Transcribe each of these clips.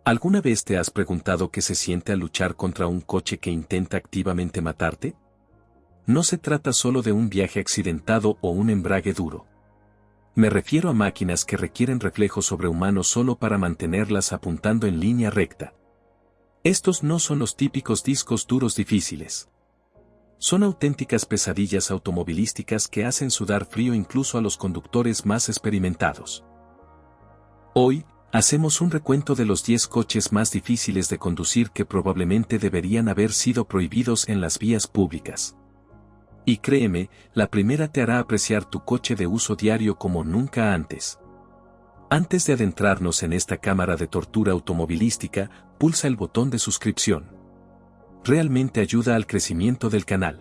¿Alguna vez te has preguntado qué se siente al luchar contra un coche que intenta activamente matarte? No se trata solo de un viaje accidentado o un embrague duro. Me refiero a máquinas que requieren reflejos sobrehumanos solo para mantenerlas apuntando en línea recta. Estos no son los típicos discos duros difíciles. Son auténticas pesadillas automovilísticas que hacen sudar frío incluso a los conductores más experimentados. Hoy, hacemos un recuento de los 10 coches más difíciles de conducir que probablemente deberían haber sido prohibidos en las vías públicas. Y créeme, la primera te hará apreciar tu coche de uso diario como nunca antes. Antes de adentrarnos en esta cámara de tortura automovilística, pulsa el botón de suscripción. Realmente ayuda al crecimiento del canal.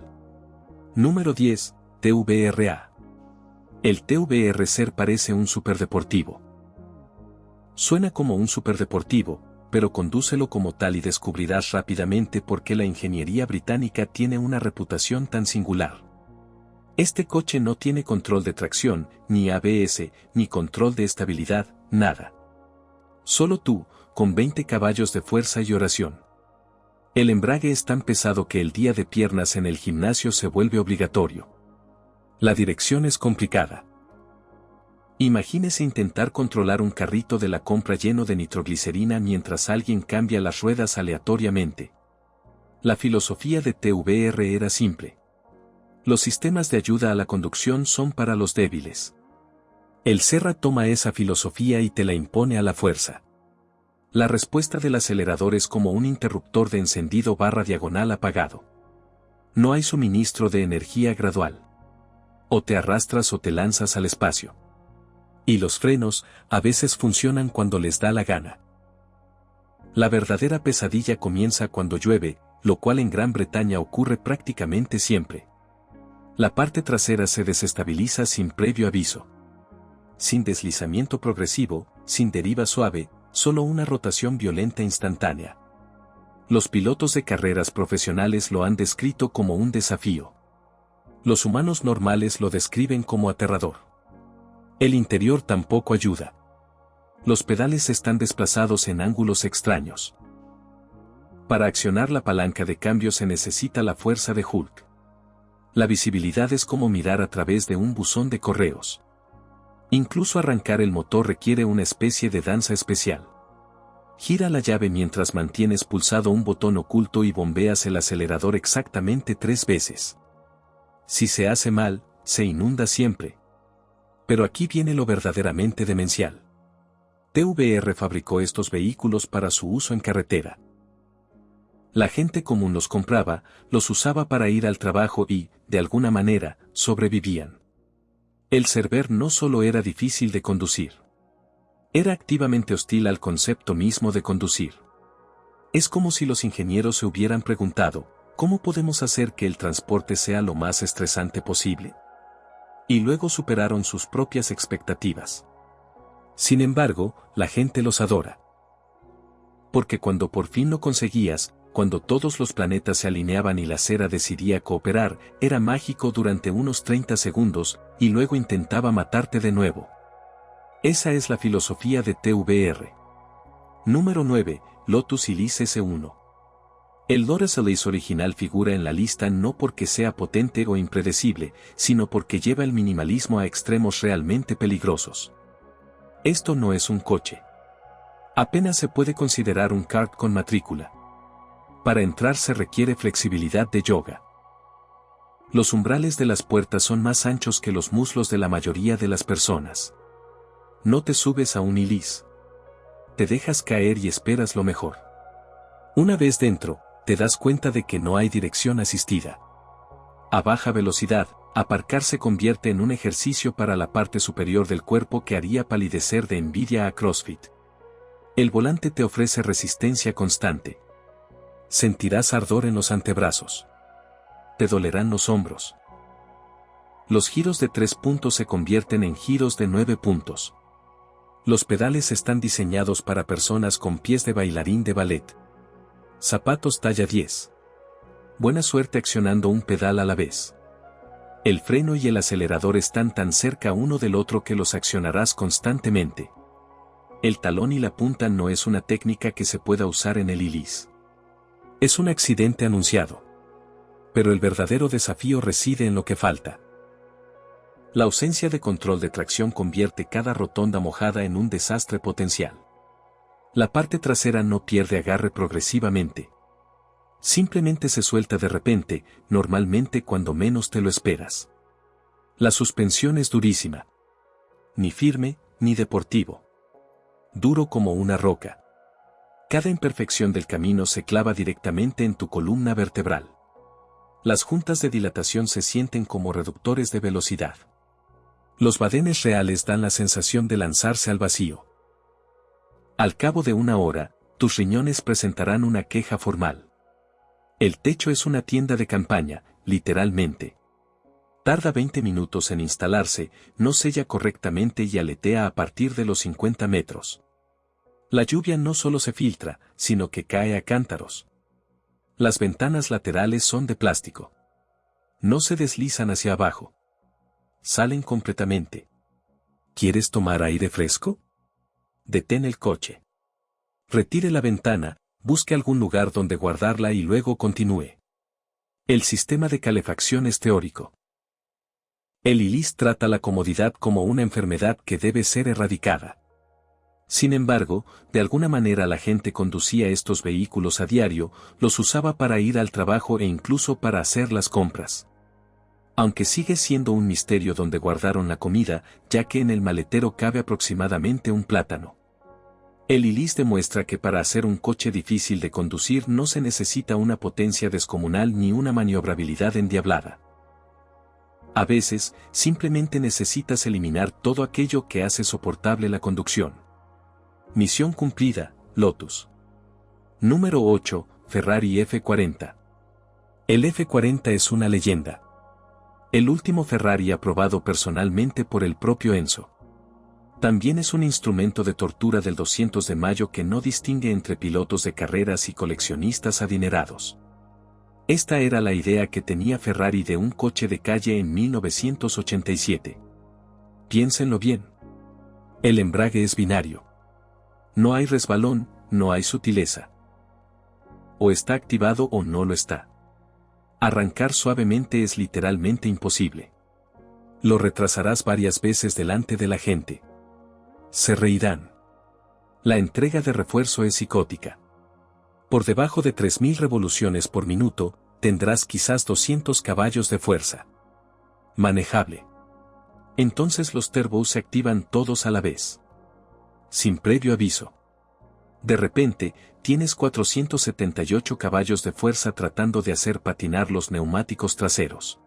Número 10, TVRA. El TVR parece un superdeportivo. Suena como un superdeportivo, pero condúcelo como tal y descubrirás rápidamente por qué la ingeniería británica tiene una reputación tan singular. Este coche no tiene control de tracción, ni ABS, ni control de estabilidad, nada. Solo tú, con 20 caballos de fuerza y oración. El embrague es tan pesado que el día de piernas en el gimnasio se vuelve obligatorio. La dirección es complicada. Imagínese intentar controlar un carrito de la compra lleno de nitroglicerina mientras alguien cambia las ruedas aleatoriamente. La filosofía de TVR era simple. Los sistemas de ayuda a la conducción son para los débiles. El Serra toma esa filosofía y te la impone a la fuerza. La respuesta del acelerador es como un interruptor de encendido / apagado. No hay suministro de energía gradual. O te arrastras o te lanzas al espacio. Y los frenos, a veces funcionan cuando les da la gana. La verdadera pesadilla comienza cuando llueve, lo cual en Gran Bretaña ocurre prácticamente siempre. La parte trasera se desestabiliza sin previo aviso. Sin deslizamiento progresivo, sin deriva suave, solo una rotación violenta instantánea. Los pilotos de carreras profesionales lo han descrito como un desafío. Los humanos normales lo describen como aterrador. El interior tampoco ayuda. Los pedales están desplazados en ángulos extraños. Para accionar la palanca de cambio se necesita la fuerza de Hulk. La visibilidad es como mirar a través de un buzón de correos. Incluso arrancar el motor requiere una especie de danza especial. Gira la llave mientras mantienes pulsado un botón oculto y bombeas el acelerador exactamente 3 veces. Si se hace mal, se inunda siempre. Pero aquí viene lo verdaderamente demencial. TVR fabricó estos vehículos para su uso en carretera. La gente común los compraba, los usaba para ir al trabajo y, de alguna manera, sobrevivían. El Cerber no solo era difícil de conducir. Era activamente hostil al concepto mismo de conducir. Es como si los ingenieros se hubieran preguntado, ¿cómo podemos hacer que el transporte sea lo más estresante posible? Y luego superaron sus propias expectativas. Sin embargo, la gente los adora. Porque cuando por fin lo conseguías, cuando todos los planetas se alineaban y la cera decidía cooperar, era mágico durante unos 30 segundos, y luego intentaba matarte de nuevo. Esa es la filosofía de TVR. Número 9, Lotus Elise S1. El Lotus Elise original figura en la lista no porque sea potente o impredecible, sino porque lleva el minimalismo a extremos realmente peligrosos. Esto no es un coche. Apenas se puede considerar un kart con matrícula. Para entrar se requiere flexibilidad de yoga. Los umbrales de las puertas son más anchos que los muslos de la mayoría de las personas. No te subes a un Elise. Te dejas caer y esperas lo mejor. Una vez dentro, te das cuenta de que no hay dirección asistida. A baja velocidad, aparcar se convierte en un ejercicio para la parte superior del cuerpo que haría palidecer de envidia a CrossFit. El volante te ofrece resistencia constante. Sentirás ardor en los antebrazos. Te dolerán los hombros. Los giros de 3 puntos se convierten en giros de 9 puntos. Los pedales están diseñados para personas con pies de bailarín de ballet. Zapatos talla 10. Buena suerte accionando un pedal a la vez. El freno y el acelerador están tan cerca uno del otro que los accionarás constantemente. El talón y la punta no es una técnica que se pueda usar en el ILIS. Es un accidente anunciado. Pero el verdadero desafío reside en lo que falta. La ausencia de control de tracción convierte cada rotonda mojada en un desastre potencial. La parte trasera no pierde agarre progresivamente. Simplemente se suelta de repente, normalmente cuando menos te lo esperas. La suspensión es durísima. Ni firme, ni deportivo. Duro como una roca. Cada imperfección del camino se clava directamente en tu columna vertebral. Las juntas de dilatación se sienten como reductores de velocidad. Los badenes reales dan la sensación de lanzarse al vacío. Al cabo de una hora, tus riñones presentarán una queja formal. El techo es una tienda de campaña, literalmente. Tarda 20 minutos en instalarse, no sella correctamente y aletea a partir de los 50 metros. La lluvia no solo se filtra, sino que cae a cántaros. Las ventanas laterales son de plástico. No se deslizan hacia abajo. Salen completamente. ¿Quieres tomar aire fresco? Detén el coche. Retire la ventana, busque algún lugar donde guardarla y luego continúe. El sistema de calefacción es teórico. El ILIS trata la comodidad como una enfermedad que debe ser erradicada. Sin embargo, de alguna manera la gente conducía estos vehículos a diario, los usaba para ir al trabajo e incluso para hacer las compras. Aunque sigue siendo un misterio dónde guardaron la comida, ya que en el maletero cabe aproximadamente un plátano. El ILIS demuestra que para hacer un coche difícil de conducir no se necesita una potencia descomunal ni una maniobrabilidad endiablada. A veces, simplemente necesitas eliminar todo aquello que hace soportable la conducción. Misión cumplida, Lotus. Número 8, Ferrari F40. El F40 es una leyenda. El último Ferrari aprobado personalmente por el propio Enzo. También es un instrumento de tortura del 200 de mayo que no distingue entre pilotos de carreras y coleccionistas adinerados. Esta era la idea que tenía Ferrari de un coche de calle en 1987. Piénsenlo bien. El embrague es binario. No hay resbalón, no hay sutileza. O está activado o no lo está. Arrancar suavemente es literalmente imposible. Lo retrasarás varias veces delante de la gente. Se reirán. La entrega de refuerzo es psicótica. Por debajo de 3000 revoluciones por minuto, tendrás quizás 200 caballos de fuerza. Manejable. Entonces los turbos se activan todos a la vez. Sin previo aviso. De repente, tienes 478 caballos de fuerza tratando de hacer patinar los neumáticos traseros.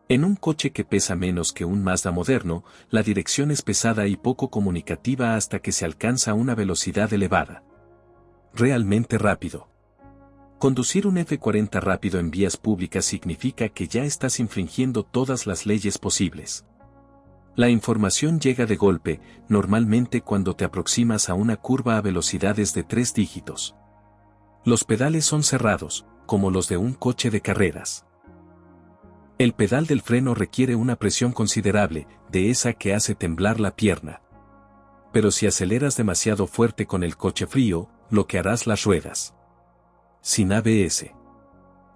En un coche que pesa menos que un Mazda moderno, la dirección es pesada y poco comunicativa hasta que se alcanza una velocidad elevada. Realmente rápido. Conducir un F40 rápido en vías públicas significa que ya estás infringiendo todas las leyes posibles. La información llega de golpe, normalmente cuando te aproximas a una curva a velocidades de 3 dígitos. Los pedales son cerrados, como los de un coche de carreras. El pedal del freno requiere una presión considerable, de esa que hace temblar la pierna. Pero si aceleras demasiado fuerte con el coche frío, bloquearás las ruedas. Sin ABS.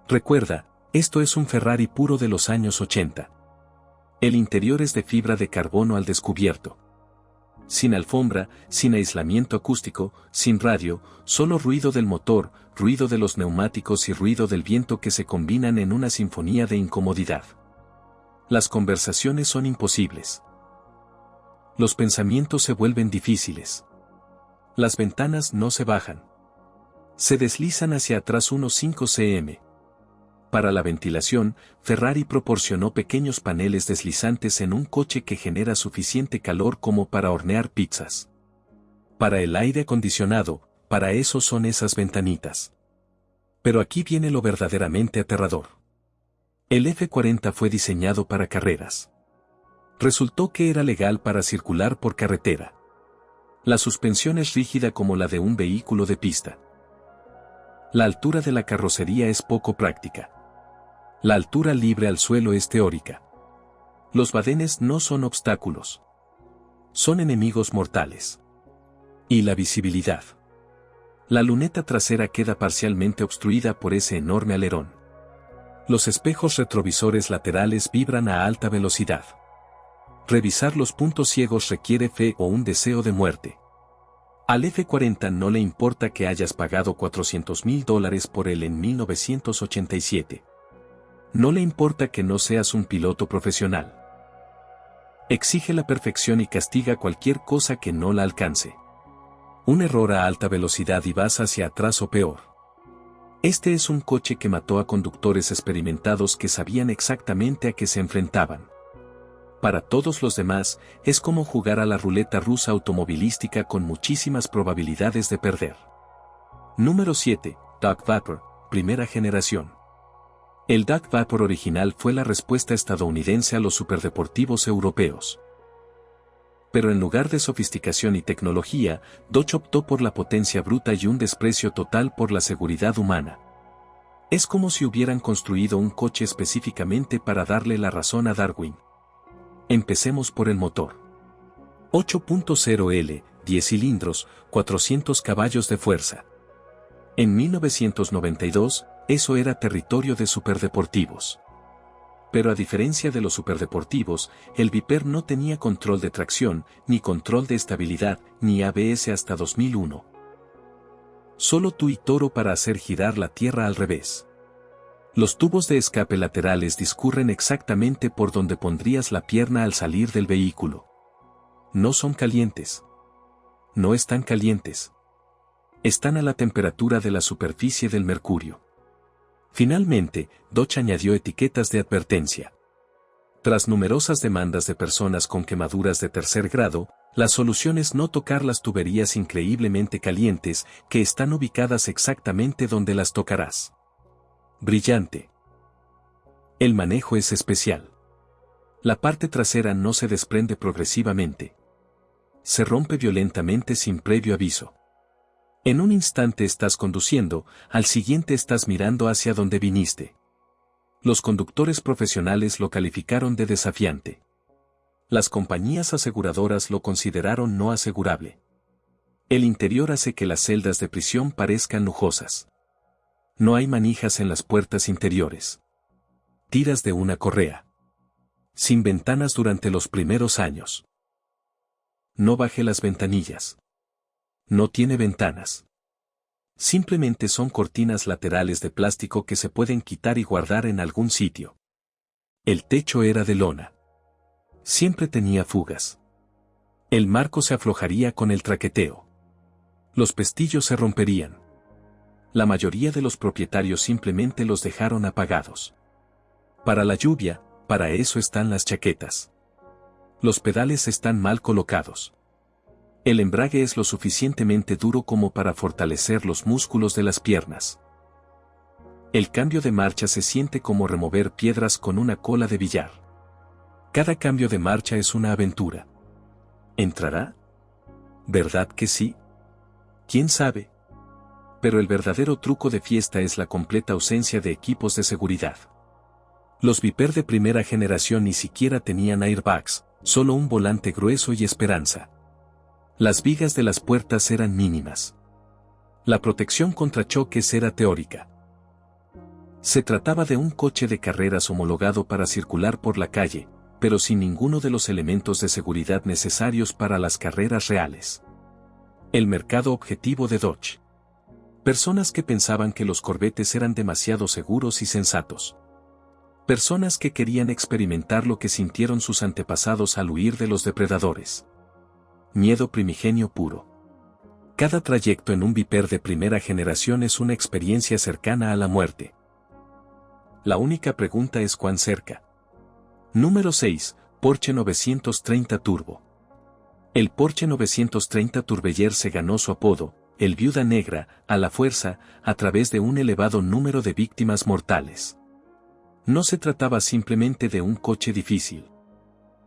Recuerda, esto es un Ferrari puro de los años 80. El interior es de fibra de carbono al descubierto. Sin alfombra, sin aislamiento acústico, sin radio, solo ruido del motor, ruido de los neumáticos y ruido del viento que se combinan en una sinfonía de incomodidad. Las conversaciones son imposibles. Los pensamientos se vuelven difíciles. Las ventanas no se bajan. Se deslizan hacia atrás unos 5 cm. Para la ventilación, Ferrari proporcionó pequeños paneles deslizantes en un coche que genera suficiente calor como para hornear pizzas. Para el aire acondicionado, para eso son esas ventanitas. Pero aquí viene lo verdaderamente aterrador. El F40 fue diseñado para carreras. Resultó que era legal para circular por carretera. La suspensión es rígida como la de un vehículo de pista. La altura de la carrocería es poco práctica. La altura libre al suelo es teórica. Los badenes no son obstáculos. Son enemigos mortales. Y la visibilidad. La luneta trasera queda parcialmente obstruida por ese enorme alerón. Los espejos retrovisores laterales vibran a alta velocidad. Revisar los puntos ciegos requiere fe o un deseo de muerte. Al F-40 no le importa que hayas pagado $400,000 por él en 1987. No le importa que no seas un piloto profesional. Exige la perfección y castiga cualquier cosa que no la alcance. Un error a alta velocidad y vas hacia atrás o peor. Este es un coche que mató a conductores experimentados que sabían exactamente a qué se enfrentaban. Para todos los demás, es como jugar a la ruleta rusa automovilística con muchísimas probabilidades de perder. Número 7. Dodge Vapor, primera generación. El Dodge Vapor original fue la respuesta estadounidense a los superdeportivos europeos. Pero en lugar de sofisticación y tecnología, Dodge optó por la potencia bruta y un desprecio total por la seguridad humana. Es como si hubieran construido un coche específicamente para darle la razón a Darwin. Empecemos por el motor. 8.0L, 10 cilindros, 400 caballos de fuerza. En 1992, eso era territorio de superdeportivos. Pero a diferencia de los superdeportivos, el Viper no tenía control de tracción, ni control de estabilidad, ni ABS hasta 2001. Solo tú y toro para hacer girar la tierra al revés. Los tubos de escape laterales discurren exactamente por donde pondrías la pierna al salir del vehículo. No son calientes. No están calientes. Están a la temperatura de la superficie del mercurio. Finalmente, Dodge añadió etiquetas de advertencia. Tras numerosas demandas de personas con quemaduras de tercer grado, la solución es no tocar las tuberías increíblemente calientes que están ubicadas exactamente donde las tocarás. Brillante. El manejo es especial. La parte trasera no se desprende progresivamente. Se rompe violentamente sin previo aviso. En un instante estás conduciendo, al siguiente estás mirando hacia donde viniste. Los conductores profesionales lo calificaron de desafiante. Las compañías aseguradoras lo consideraron no asegurable. El interior hace que las celdas de prisión parezcan lujosas. No hay manijas en las puertas interiores. Tiras de una correa. Sin ventanas durante los primeros años. No baje las ventanillas. No tiene ventanas. Simplemente son cortinas laterales de plástico que se pueden quitar y guardar en algún sitio. El techo era de lona. Siempre tenía fugas. El marco se aflojaría con el traqueteo. Los pestillos se romperían. La mayoría de los propietarios simplemente los dejaron apagados. Para la lluvia, para eso están las chaquetas. Los pedales están mal colocados. El embrague es lo suficientemente duro como para fortalecer los músculos de las piernas. El cambio de marcha se siente como remover piedras con una cola de billar. Cada cambio de marcha es una aventura. ¿Entrará? ¿Verdad que sí? ¿Quién sabe? Pero el verdadero truco de fiesta es la completa ausencia de equipos de seguridad. Los Viper de primera generación ni siquiera tenían airbags, solo un volante grueso y esperanza. Las vigas de las puertas eran mínimas. La protección contra choques era teórica. Se trataba de un coche de carreras homologado para circular por la calle, pero sin ninguno de los elementos de seguridad necesarios para las carreras reales. El mercado objetivo de Dodge. Personas que pensaban que los Corvettes eran demasiado seguros y sensatos. Personas que querían experimentar lo que sintieron sus antepasados al huir de los depredadores. Miedo primigenio puro. Cada trayecto en un Viper de primera generación es una experiencia cercana a la muerte. La única pregunta es ¿cuán cerca? Número 6. Porsche 930 Turbo. El Porsche 930 Turboyer se ganó su apodo, el Viuda Negra, a la fuerza, a través de un elevado número de víctimas mortales. No se trataba simplemente de un coche difícil.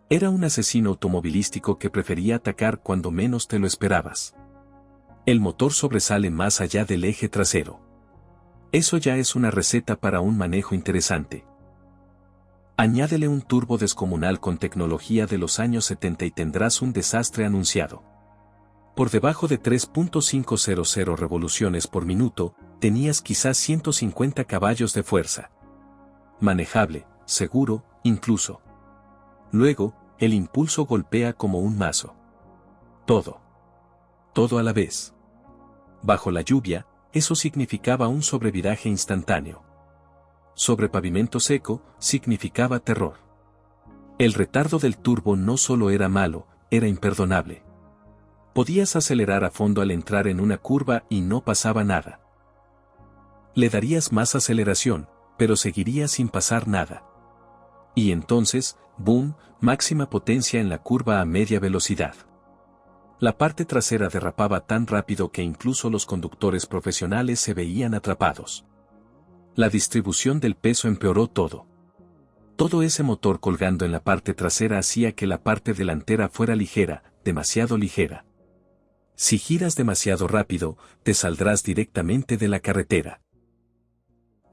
Era un asesino automovilístico que prefería atacar cuando menos te lo esperabas. El motor sobresale más allá del eje trasero. Eso ya es una receta para un manejo interesante. Añádele un turbo descomunal con tecnología de los años 70 y tendrás un desastre anunciado. Por debajo de 3.500 revoluciones por minuto, tenías quizás 150 caballos de fuerza. Manejable, seguro, incluso. Luego, el impulso golpea como un mazo. Todo. Todo a la vez. Bajo la lluvia, eso significaba un sobreviraje instantáneo. Sobre pavimento seco, significaba terror. El retardo del turbo no solo era malo, era imperdonable. Podías acelerar a fondo al entrar en una curva y no pasaba nada. Le darías más aceleración, pero seguiría sin pasar nada. Y entonces, boom, máxima potencia en la curva a media velocidad. La parte trasera derrapaba tan rápido que incluso los conductores profesionales se veían atrapados. La distribución del peso empeoró todo. Todo ese motor colgando en la parte trasera hacía que la parte delantera fuera ligera, demasiado ligera. Si giras demasiado rápido, te saldrás directamente de la carretera.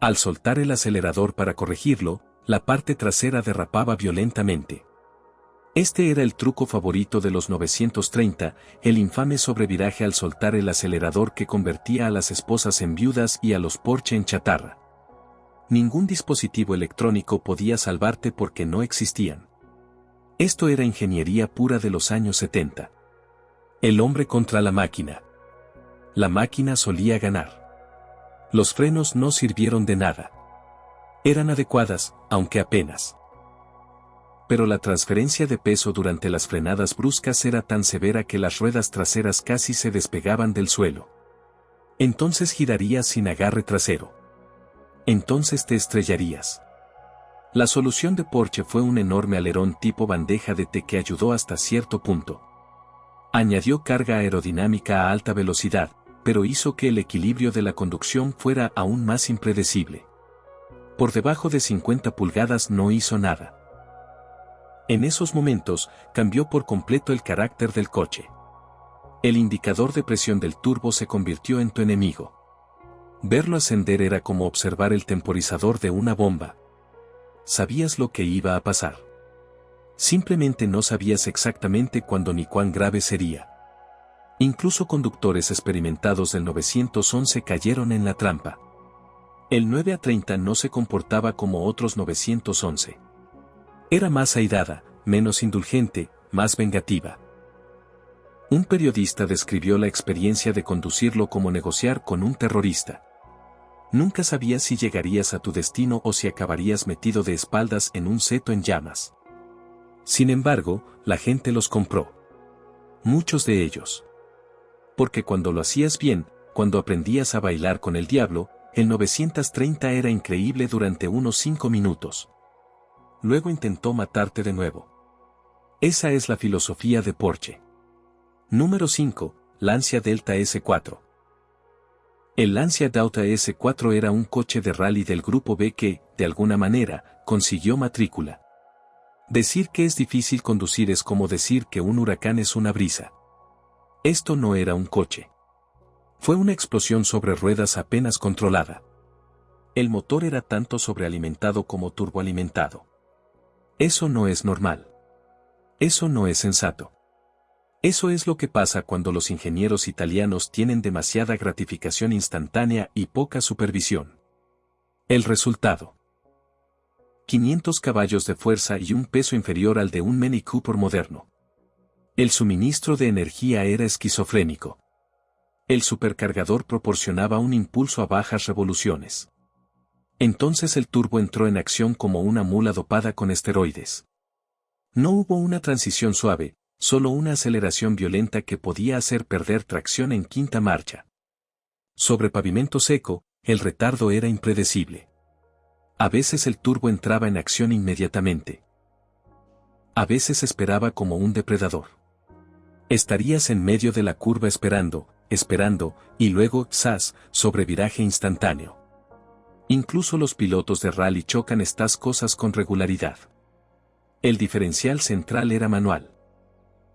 Al soltar el acelerador para corregirlo, la parte trasera derrapaba violentamente. Este era el truco favorito de los 930, el infame sobreviraje al soltar el acelerador que convertía a las esposas en viudas y a los Porsche en chatarra. Ningún dispositivo electrónico podía salvarte porque no existían. Esto era ingeniería pura de los años 70. El hombre contra la máquina. La máquina solía ganar. Los frenos no sirvieron de nada. Eran adecuadas, aunque apenas. Pero la transferencia de peso durante las frenadas bruscas era tan severa que las ruedas traseras casi se despegaban del suelo. Entonces girarías sin agarre trasero. Entonces te estrellarías. La solución de Porsche fue un enorme alerón tipo bandeja de té que ayudó hasta cierto punto. Añadió carga aerodinámica a alta velocidad, pero hizo que el equilibrio de la conducción fuera aún más impredecible. Por debajo de 50 pulgadas no hizo nada. En esos momentos, cambió por completo el carácter del coche. El indicador de presión del turbo se convirtió en tu enemigo. Verlo ascender era como observar el temporizador de una bomba. Sabías lo que iba a pasar. Simplemente no sabías exactamente cuándo ni cuán grave sería. Incluso conductores experimentados del 911 cayeron en la trampa. El 9A30 no se comportaba como otros 911. Era más airada, menos indulgente, más vengativa. Un periodista describió la experiencia de conducirlo como negociar con un terrorista. Nunca sabías si llegarías a tu destino o si acabarías metido de espaldas en un seto en llamas. Sin embargo, la gente los compró. Muchos de ellos. Porque cuando lo hacías bien, cuando aprendías a bailar con el diablo, el 930 era increíble durante unos 5 minutos. Luego intentó matarte de nuevo. Esa es la filosofía de Porsche. Número 5, Lancia Delta S4. El Lancia Delta S4 era un coche de rally del Grupo B que, de alguna manera, consiguió matrícula. Decir que es difícil conducir es como decir que un huracán es una brisa. Esto no era un coche. Fue una explosión sobre ruedas apenas controlada. El motor era tanto sobrealimentado como turboalimentado. Eso no es normal. Eso no es sensato. Eso es lo que pasa cuando los ingenieros italianos tienen demasiada gratificación instantánea y poca supervisión. El resultado: 500 caballos de fuerza y un peso inferior al de un Mini Cooper moderno. El suministro de energía era esquizofrénico. El supercargador proporcionaba un impulso a bajas revoluciones. Entonces el turbo entró en acción como una mula dopada con esteroides. No hubo una transición suave, solo una aceleración violenta que podía hacer perder tracción en quinta marcha. Sobre pavimento seco, el retardo era impredecible. A veces el turbo entraba en acción inmediatamente. A veces esperaba como un depredador. Estarías en medio de la curva esperando, y luego, ¡zas!, sobreviraje instantáneo. Incluso los pilotos de rally chocan estas cosas con regularidad. El diferencial central era manual.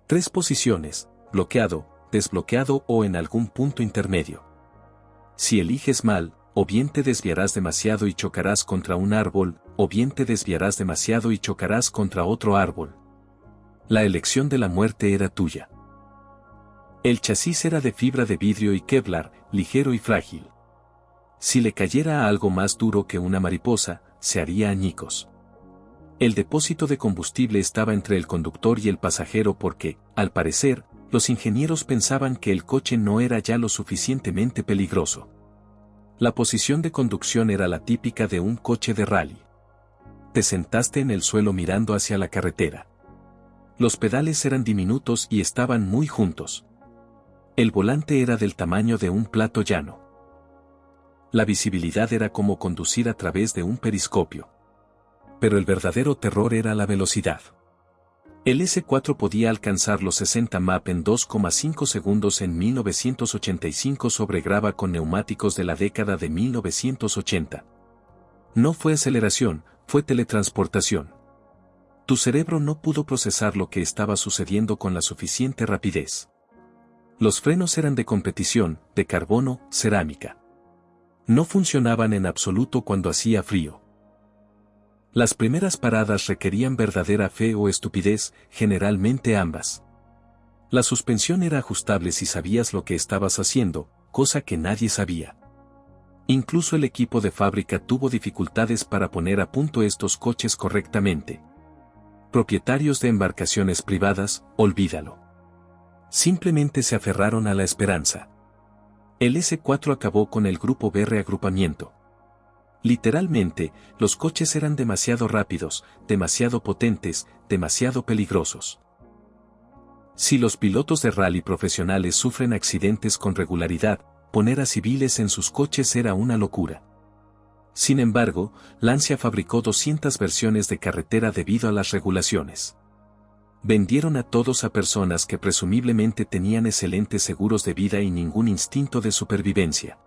3 posiciones, bloqueado, desbloqueado o en algún punto intermedio. Si eliges mal, o bien te desviarás demasiado y chocarás contra un árbol, o bien te desviarás demasiado y chocarás contra otro árbol. La elección de la muerte era tuya. El chasis era de fibra de vidrio y Kevlar, ligero y frágil. Si le cayera a algo más duro que una mariposa, se haría añicos. El depósito de combustible estaba entre el conductor y el pasajero porque, al parecer, los ingenieros pensaban que el coche no era ya lo suficientemente peligroso. La posición de conducción era la típica de un coche de rally. Te sentaste en el suelo mirando hacia la carretera. Los pedales eran diminutos y estaban muy juntos. El volante era del tamaño de un plato llano. La visibilidad era como conducir a través de un periscopio. Pero el verdadero terror era la velocidad. El S4 podía alcanzar los 60 mph en 2,5 segundos en 1985 sobre grava con neumáticos de la década de 1980. No fue aceleración, fue teletransportación. Tu cerebro no pudo procesar lo que estaba sucediendo con la suficiente rapidez. Los frenos eran de competición, de carbono, cerámica. No funcionaban en absoluto cuando hacía frío. Las primeras paradas requerían verdadera fe o estupidez, generalmente ambas. La suspensión era ajustable si sabías lo que estabas haciendo, cosa que nadie sabía. Incluso el equipo de fábrica tuvo dificultades para poner a punto estos coches correctamente. Propietarios de embarcaciones privadas, olvídalo. Simplemente se aferraron a la esperanza. El S4 acabó con el Grupo B reagrupamiento. Literalmente, los coches eran demasiado rápidos, demasiado potentes, demasiado peligrosos. Si los pilotos de rally profesionales sufren accidentes con regularidad, poner a civiles en sus coches era una locura. Sin embargo, Lancia fabricó 200 versiones de carretera debido a las regulaciones. Vendieron a todos a personas que presumiblemente tenían excelentes seguros de vida y ningún instinto de supervivencia.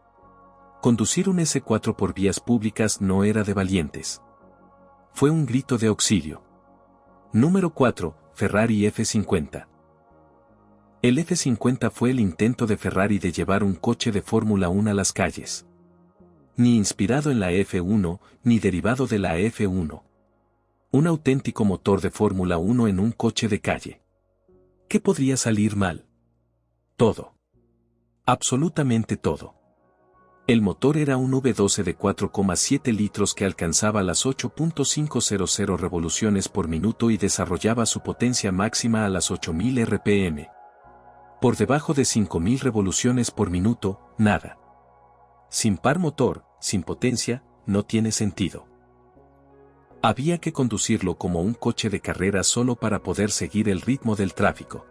Conducir un S4 por vías públicas no era de valientes. Fue un grito de auxilio. Número 4, Ferrari F50. El F50 fue el intento de Ferrari de llevar un coche de Fórmula 1 a las calles. Ni inspirado en la F1, ni derivado de la F1. Un auténtico motor de Fórmula 1 en un coche de calle. ¿Qué podría salir mal? Todo. Absolutamente todo. El motor era un V12 de 4,7 litros que alcanzaba las 8.500 revoluciones por minuto y desarrollaba su potencia máxima a las 8000 RPM. Por debajo de 5000 revoluciones por minuto, nada. Sin par motor, sin potencia, no tiene sentido. Había que conducirlo como un coche de carrera solo para poder seguir el ritmo del tráfico.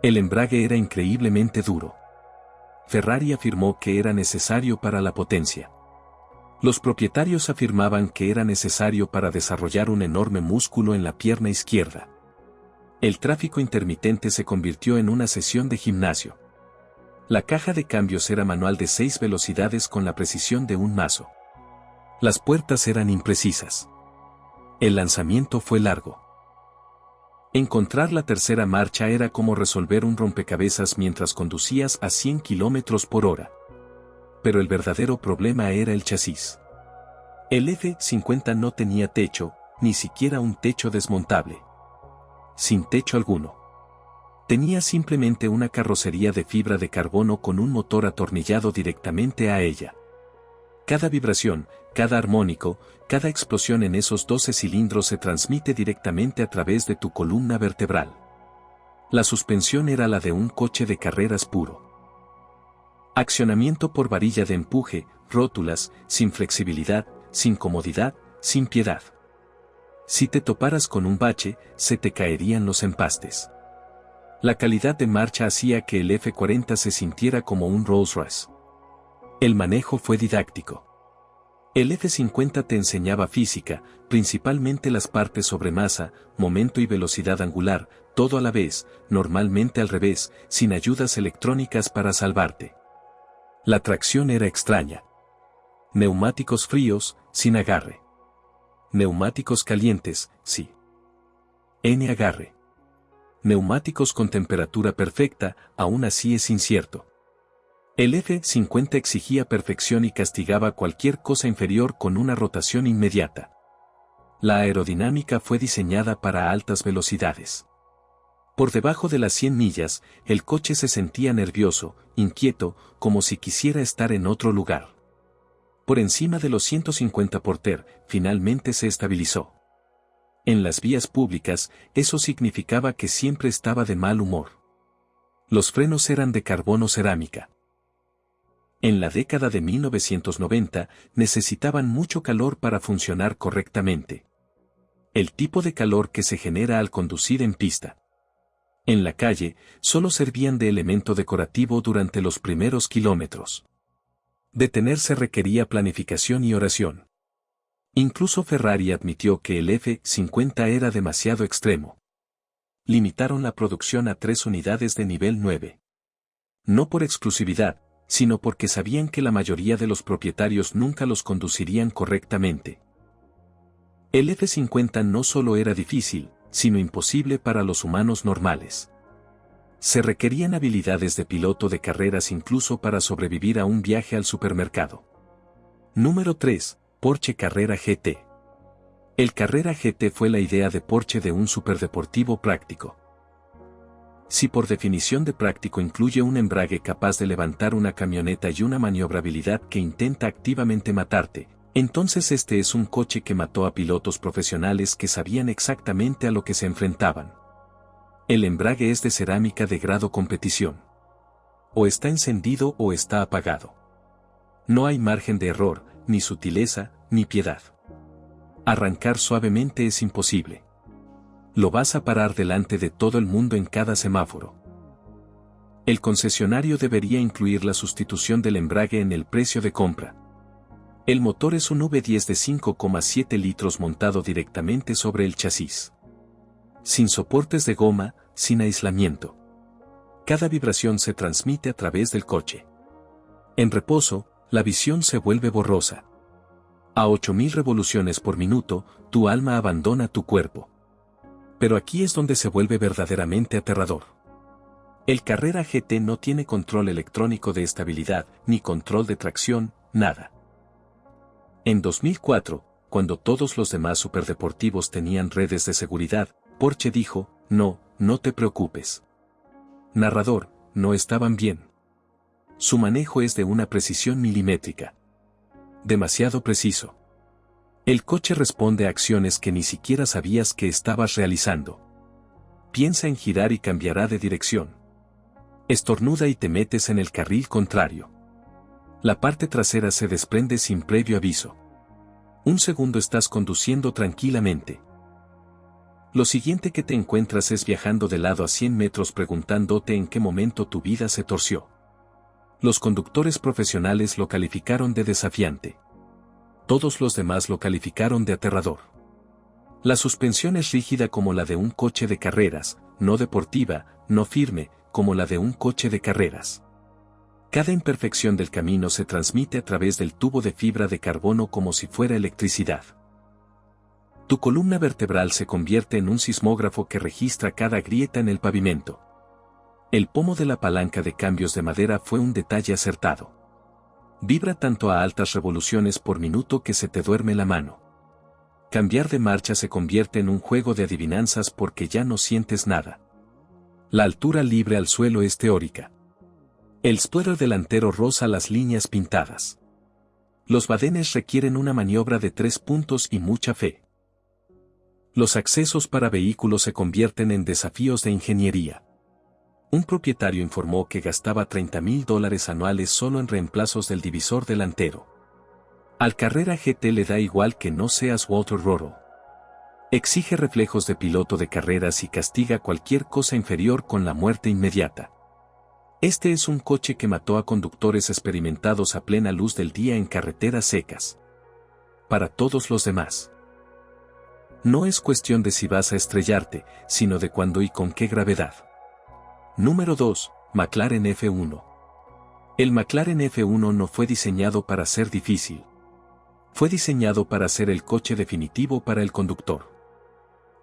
El embrague era increíblemente duro. Ferrari afirmó que era necesario para la potencia. Los propietarios afirmaban que era necesario para desarrollar un enorme músculo en la pierna izquierda. El tráfico intermitente se convirtió en una sesión de gimnasio. La caja de cambios era manual de 6 velocidades con la precisión de un mazo. Las puertas eran imprecisas. El lanzamiento fue largo. Encontrar la tercera marcha era como resolver un rompecabezas mientras conducías a 100 km por hora. Pero el verdadero problema era el chasis. El F50 no tenía techo, ni siquiera un techo desmontable. Sin techo alguno. Tenía simplemente una carrocería de fibra de carbono con un motor atornillado directamente a ella. Cada vibración, cada armónico, cada explosión en esos 12 cilindros se transmite directamente a través de tu columna vertebral. La suspensión era la de un coche de carreras puro. Accionamiento por varilla de empuje, rótulas, sin flexibilidad, sin comodidad, sin piedad. Si te toparas con un bache, se te caerían los empastes. La calidad de marcha hacía que el F40 se sintiera como un Rolls-Royce. El manejo fue didáctico. El F50 te enseñaba física, principalmente las partes sobre masa, momento y velocidad angular, todo a la vez, normalmente al revés, sin ayudas electrónicas para salvarte. La tracción era extraña. Neumáticos fríos, sin agarre. Neumáticos calientes, sí. N agarre. Neumáticos con temperatura perfecta, aún así es incierto. El F50 exigía perfección y castigaba cualquier cosa inferior con una rotación inmediata. La aerodinámica fue diseñada para altas velocidades. Por debajo de las 100 millas, el coche se sentía nervioso, inquieto, como si quisiera estar en otro lugar. Por encima de los 150 por finalmente se estabilizó. En las vías públicas, eso significaba que siempre estaba de mal humor. Los frenos eran de carbono cerámica. En la década de 1990, necesitaban mucho calor para funcionar correctamente. El tipo de calor que se genera al conducir en pista. En la calle, solo servían de elemento decorativo durante los primeros kilómetros. Detenerse requería planificación y oración. Incluso Ferrari admitió que el F50 era demasiado extremo. Limitaron la producción a 3 unidades de nivel 9. No por exclusividad, sino porque sabían que la mayoría de los propietarios nunca los conducirían correctamente. El F50 no solo era difícil, sino imposible para los humanos normales. Se requerían habilidades de piloto de carreras incluso para sobrevivir a un viaje al supermercado. Número 3. Porsche Carrera GT. El Carrera GT fue la idea de Porsche de un superdeportivo práctico. Si por definición de práctico incluye un embrague capaz de levantar una camioneta y una maniobrabilidad que intenta activamente matarte, entonces este es un coche que mató a pilotos profesionales que sabían exactamente a lo que se enfrentaban. El embrague es de cerámica de grado competición. O está encendido o está apagado. No hay margen de error, ni sutileza, ni piedad. Arrancar suavemente es imposible. Lo vas a parar delante de todo el mundo en cada semáforo. El concesionario debería incluir la sustitución del embrague en el precio de compra. El motor es un V10 de 5,7 litros montado directamente sobre el chasis. Sin soportes de goma, sin aislamiento. Cada vibración se transmite a través del coche. En reposo, la visión se vuelve borrosa. A 8000 revoluciones por minuto, tu alma abandona tu cuerpo. Pero aquí es donde se vuelve verdaderamente aterrador. El Carrera GT no tiene control electrónico de estabilidad, ni control de tracción, nada. En 2004, cuando todos los demás superdeportivos tenían redes de seguridad, Porsche dijo, no te preocupes. Narrador, no estaban bien. Su manejo es de una precisión milimétrica. Demasiado preciso. El coche responde a acciones que ni siquiera sabías que estabas realizando. Piensa en girar y cambiará de dirección. Estornuda y te metes en el carril contrario. La parte trasera se desprende sin previo aviso. Un segundo estás conduciendo tranquilamente. Lo siguiente que te encuentras es viajando de lado a 100 metros preguntándote en qué momento tu vida se torció. Los conductores profesionales lo calificaron de desafiante. Todos los demás lo calificaron de aterrador. La suspensión es rígida como la de un coche de carreras, no deportiva, no firme, como la de un coche de carreras. Cada imperfección del camino se transmite a través del tubo de fibra de carbono como si fuera electricidad. Tu columna vertebral se convierte en un sismógrafo que registra cada grieta en el pavimento. El pomo de la palanca de cambios de madera fue un detalle acertado. Vibra tanto a altas revoluciones por minuto que se te duerme la mano. Cambiar de marcha se convierte en un juego de adivinanzas porque ya no sientes nada. La altura libre al suelo es teórica. El spoiler delantero roza las líneas pintadas. Los badenes requieren una maniobra de 3 puntos y mucha fe. Los accesos para vehículos se convierten en desafíos de ingeniería. Un propietario informó que gastaba $30,000 anuales solo en reemplazos del divisor delantero. Al Carrera GT le da igual que no seas Walter Roro. Exige reflejos de piloto de carreras y castiga cualquier cosa inferior con la muerte inmediata. Este es un coche que mató a conductores experimentados a plena luz del día en carreteras secas. Para todos los demás. No es cuestión de si vas a estrellarte, sino de cuándo y con qué gravedad. Número 2. McLaren F1. El McLaren F1 no fue diseñado para ser difícil. Fue diseñado para ser el coche definitivo para el conductor.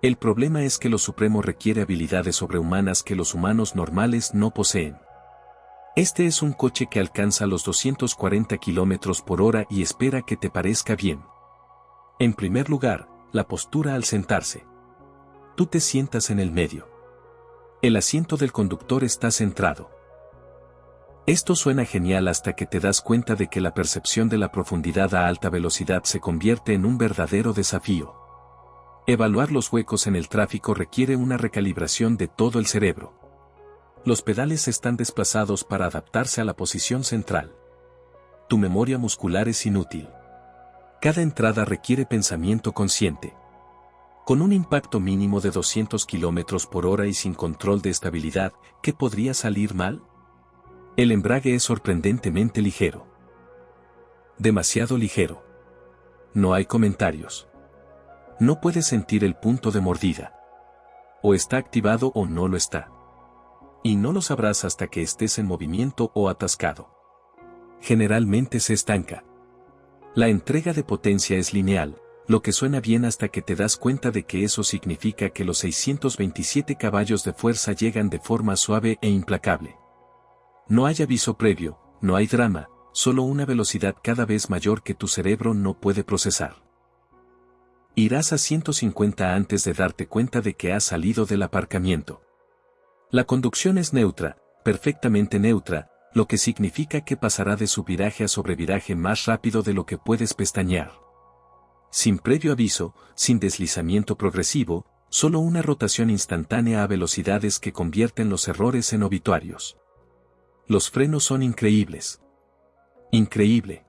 El problema es que lo supremo requiere habilidades sobrehumanas que los humanos normales no poseen. Este es un coche que alcanza los 240 km por hora y espera que te parezca bien. En primer lugar, la postura al sentarse. Tú te sientas en el medio. El asiento del conductor está centrado. Esto suena genial hasta que te das cuenta de que la percepción de la profundidad a alta velocidad se convierte en un verdadero desafío. Evaluar los huecos en el tráfico requiere una recalibración de todo el cerebro. Los pedales están desplazados para adaptarse a la posición central. Tu memoria muscular es inútil. Cada entrada requiere pensamiento consciente. Con un impacto mínimo de 200 km por hora y sin control de estabilidad, ¿qué podría salir mal? El embrague es sorprendentemente ligero. Demasiado ligero. No hay comentarios. No puedes sentir el punto de mordida. O está activado o no lo está. Y no lo sabrás hasta que estés en movimiento o atascado. Generalmente se estanca. La entrega de potencia es lineal, lo que suena bien hasta que te das cuenta de que eso significa que los 627 caballos de fuerza llegan de forma suave e implacable. No hay aviso previo, no hay drama, solo una velocidad cada vez mayor que tu cerebro no puede procesar. Irás a 150 antes de darte cuenta de que has salido del aparcamiento. La conducción es neutra, perfectamente neutra, lo que significa que pasará de subviraje a sobreviraje más rápido de lo que puedes pestañear. Sin previo aviso, sin deslizamiento progresivo, solo una rotación instantánea a velocidades que convierten los errores en obituarios. Los frenos son increíbles. Increíble.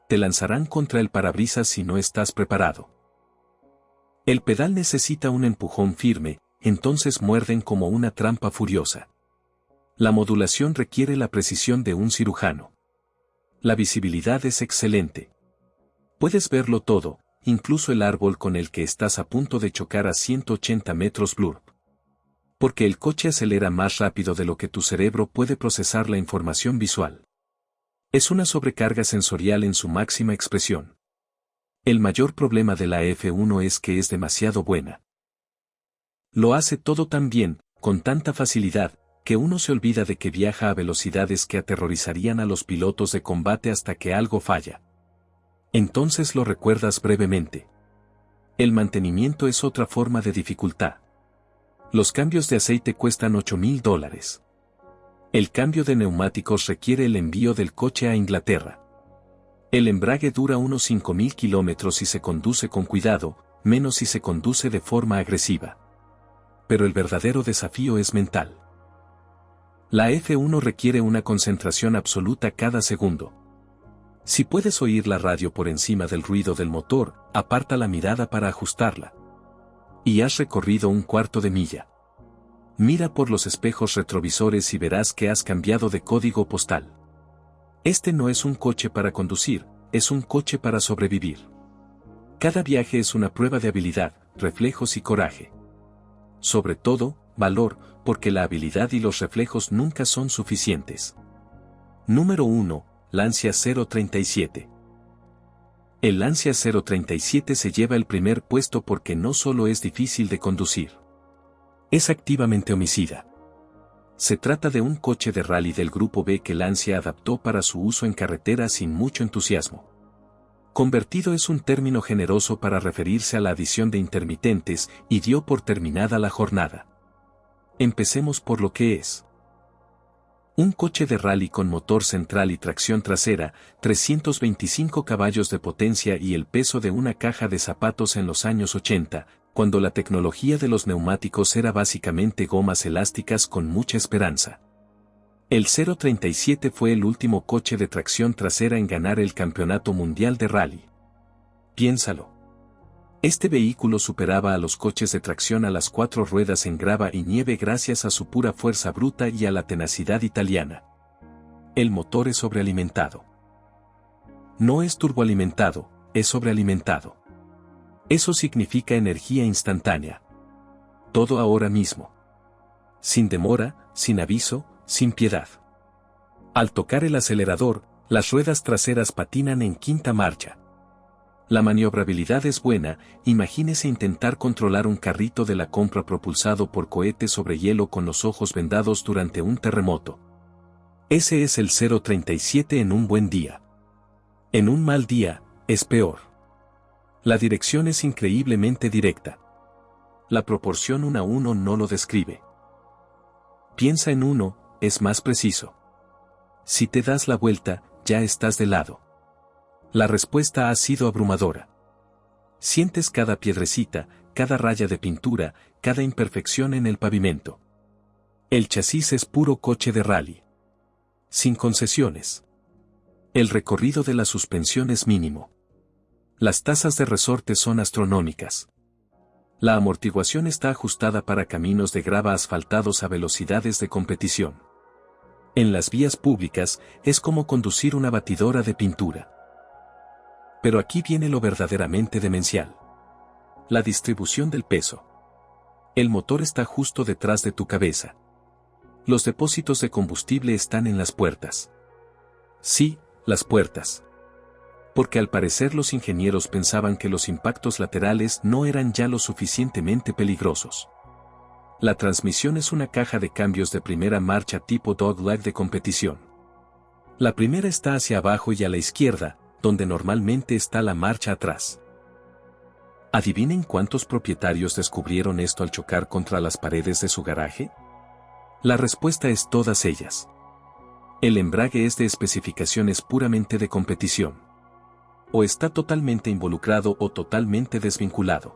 Te lanzarán contra el parabrisas si no estás preparado. El pedal necesita un empujón firme, entonces muerden como una trampa furiosa. La modulación requiere la precisión de un cirujano. La visibilidad es excelente. Puedes verlo todo, incluso el árbol con el que estás a punto de chocar a 180 metros blur. Porque el coche acelera más rápido de lo que tu cerebro puede procesar la información visual. Es una sobrecarga sensorial en su máxima expresión. El mayor problema de la F1 es que es demasiado buena. Lo hace todo tan bien, con tanta facilidad, que uno se olvida de que viaja a velocidades que aterrorizarían a los pilotos de combate hasta que algo falla. Entonces lo recuerdas brevemente. El mantenimiento es otra forma de dificultad. Los cambios de aceite cuestan $8,000. El cambio de neumáticos requiere el envío del coche a Inglaterra. El embrague dura unos 5,000 kilómetros si se conduce con cuidado, menos si se conduce de forma agresiva. Pero el verdadero desafío es mental. La F1 requiere una concentración absoluta cada segundo. Si puedes oír la radio por encima del ruido del motor, aparta la mirada para ajustarla. Y has recorrido un cuarto de milla. Mira por los espejos retrovisores y verás que has cambiado de código postal. Este no es un coche para conducir, es un coche para sobrevivir. Cada viaje es una prueba de habilidad, reflejos y coraje. Sobre todo, valor, porque la habilidad y los reflejos nunca son suficientes. Número 1. Lancia 037. El Lancia 037 se lleva el primer puesto porque no solo es difícil de conducir. Es activamente homicida. Se trata de un coche de rally del Grupo B que Lancia adaptó para su uso en carretera sin mucho entusiasmo. Convertido es un término generoso para referirse a la adición de intermitentes y dio por terminada la jornada. Empecemos por lo que es. Un coche de rally con motor central y tracción trasera, 325 caballos de potencia y el peso de una caja de zapatos en los años 80, cuando la tecnología de los neumáticos era básicamente gomas elásticas con mucha esperanza. El 037 fue el último coche de tracción trasera en ganar el Campeonato Mundial de Rally. Piénsalo. Este vehículo superaba a los coches de tracción a las 4 ruedas en grava y nieve gracias a su pura fuerza bruta y a la tenacidad italiana. El motor es sobrealimentado. No es turboalimentado, es sobrealimentado. Eso significa energía instantánea. Todo ahora mismo. Sin demora, sin aviso, sin piedad. Al tocar el acelerador, las ruedas traseras patinan en quinta marcha. La maniobrabilidad es buena, imagínese intentar controlar un carrito de la compra propulsado por cohetes sobre hielo con los ojos vendados durante un terremoto. Ese es el 037 en un buen día. En un mal día, es peor. La dirección es increíblemente directa. La proporción 1:1 no lo describe. Piensa en uno, es más preciso. Si te das la vuelta, ya estás de lado. La respuesta ha sido abrumadora. Sientes cada piedrecita, cada raya de pintura, cada imperfección en el pavimento. El chasis es puro coche de rally. Sin concesiones. El recorrido de la suspensión es mínimo. Las tasas de resorte son astronómicas. La amortiguación está ajustada para caminos de grava asfaltados a velocidades de competición. En las vías públicas, es como conducir una batidora de pintura. Pero aquí viene lo verdaderamente demencial. La distribución del peso. El motor está justo detrás de tu cabeza. Los depósitos de combustible están en las puertas. Sí, las puertas. Porque al parecer los ingenieros pensaban que los impactos laterales no eran ya lo suficientemente peligrosos. La transmisión es una caja de cambios de primera marcha tipo dogleg de competición. La primera está hacia abajo y a la izquierda, donde normalmente está la marcha atrás. ¿Adivinen cuántos propietarios descubrieron esto al chocar contra las paredes de su garaje? La respuesta es todas ellas. El embrague es de especificaciones puramente de competición. O está totalmente involucrado o totalmente desvinculado.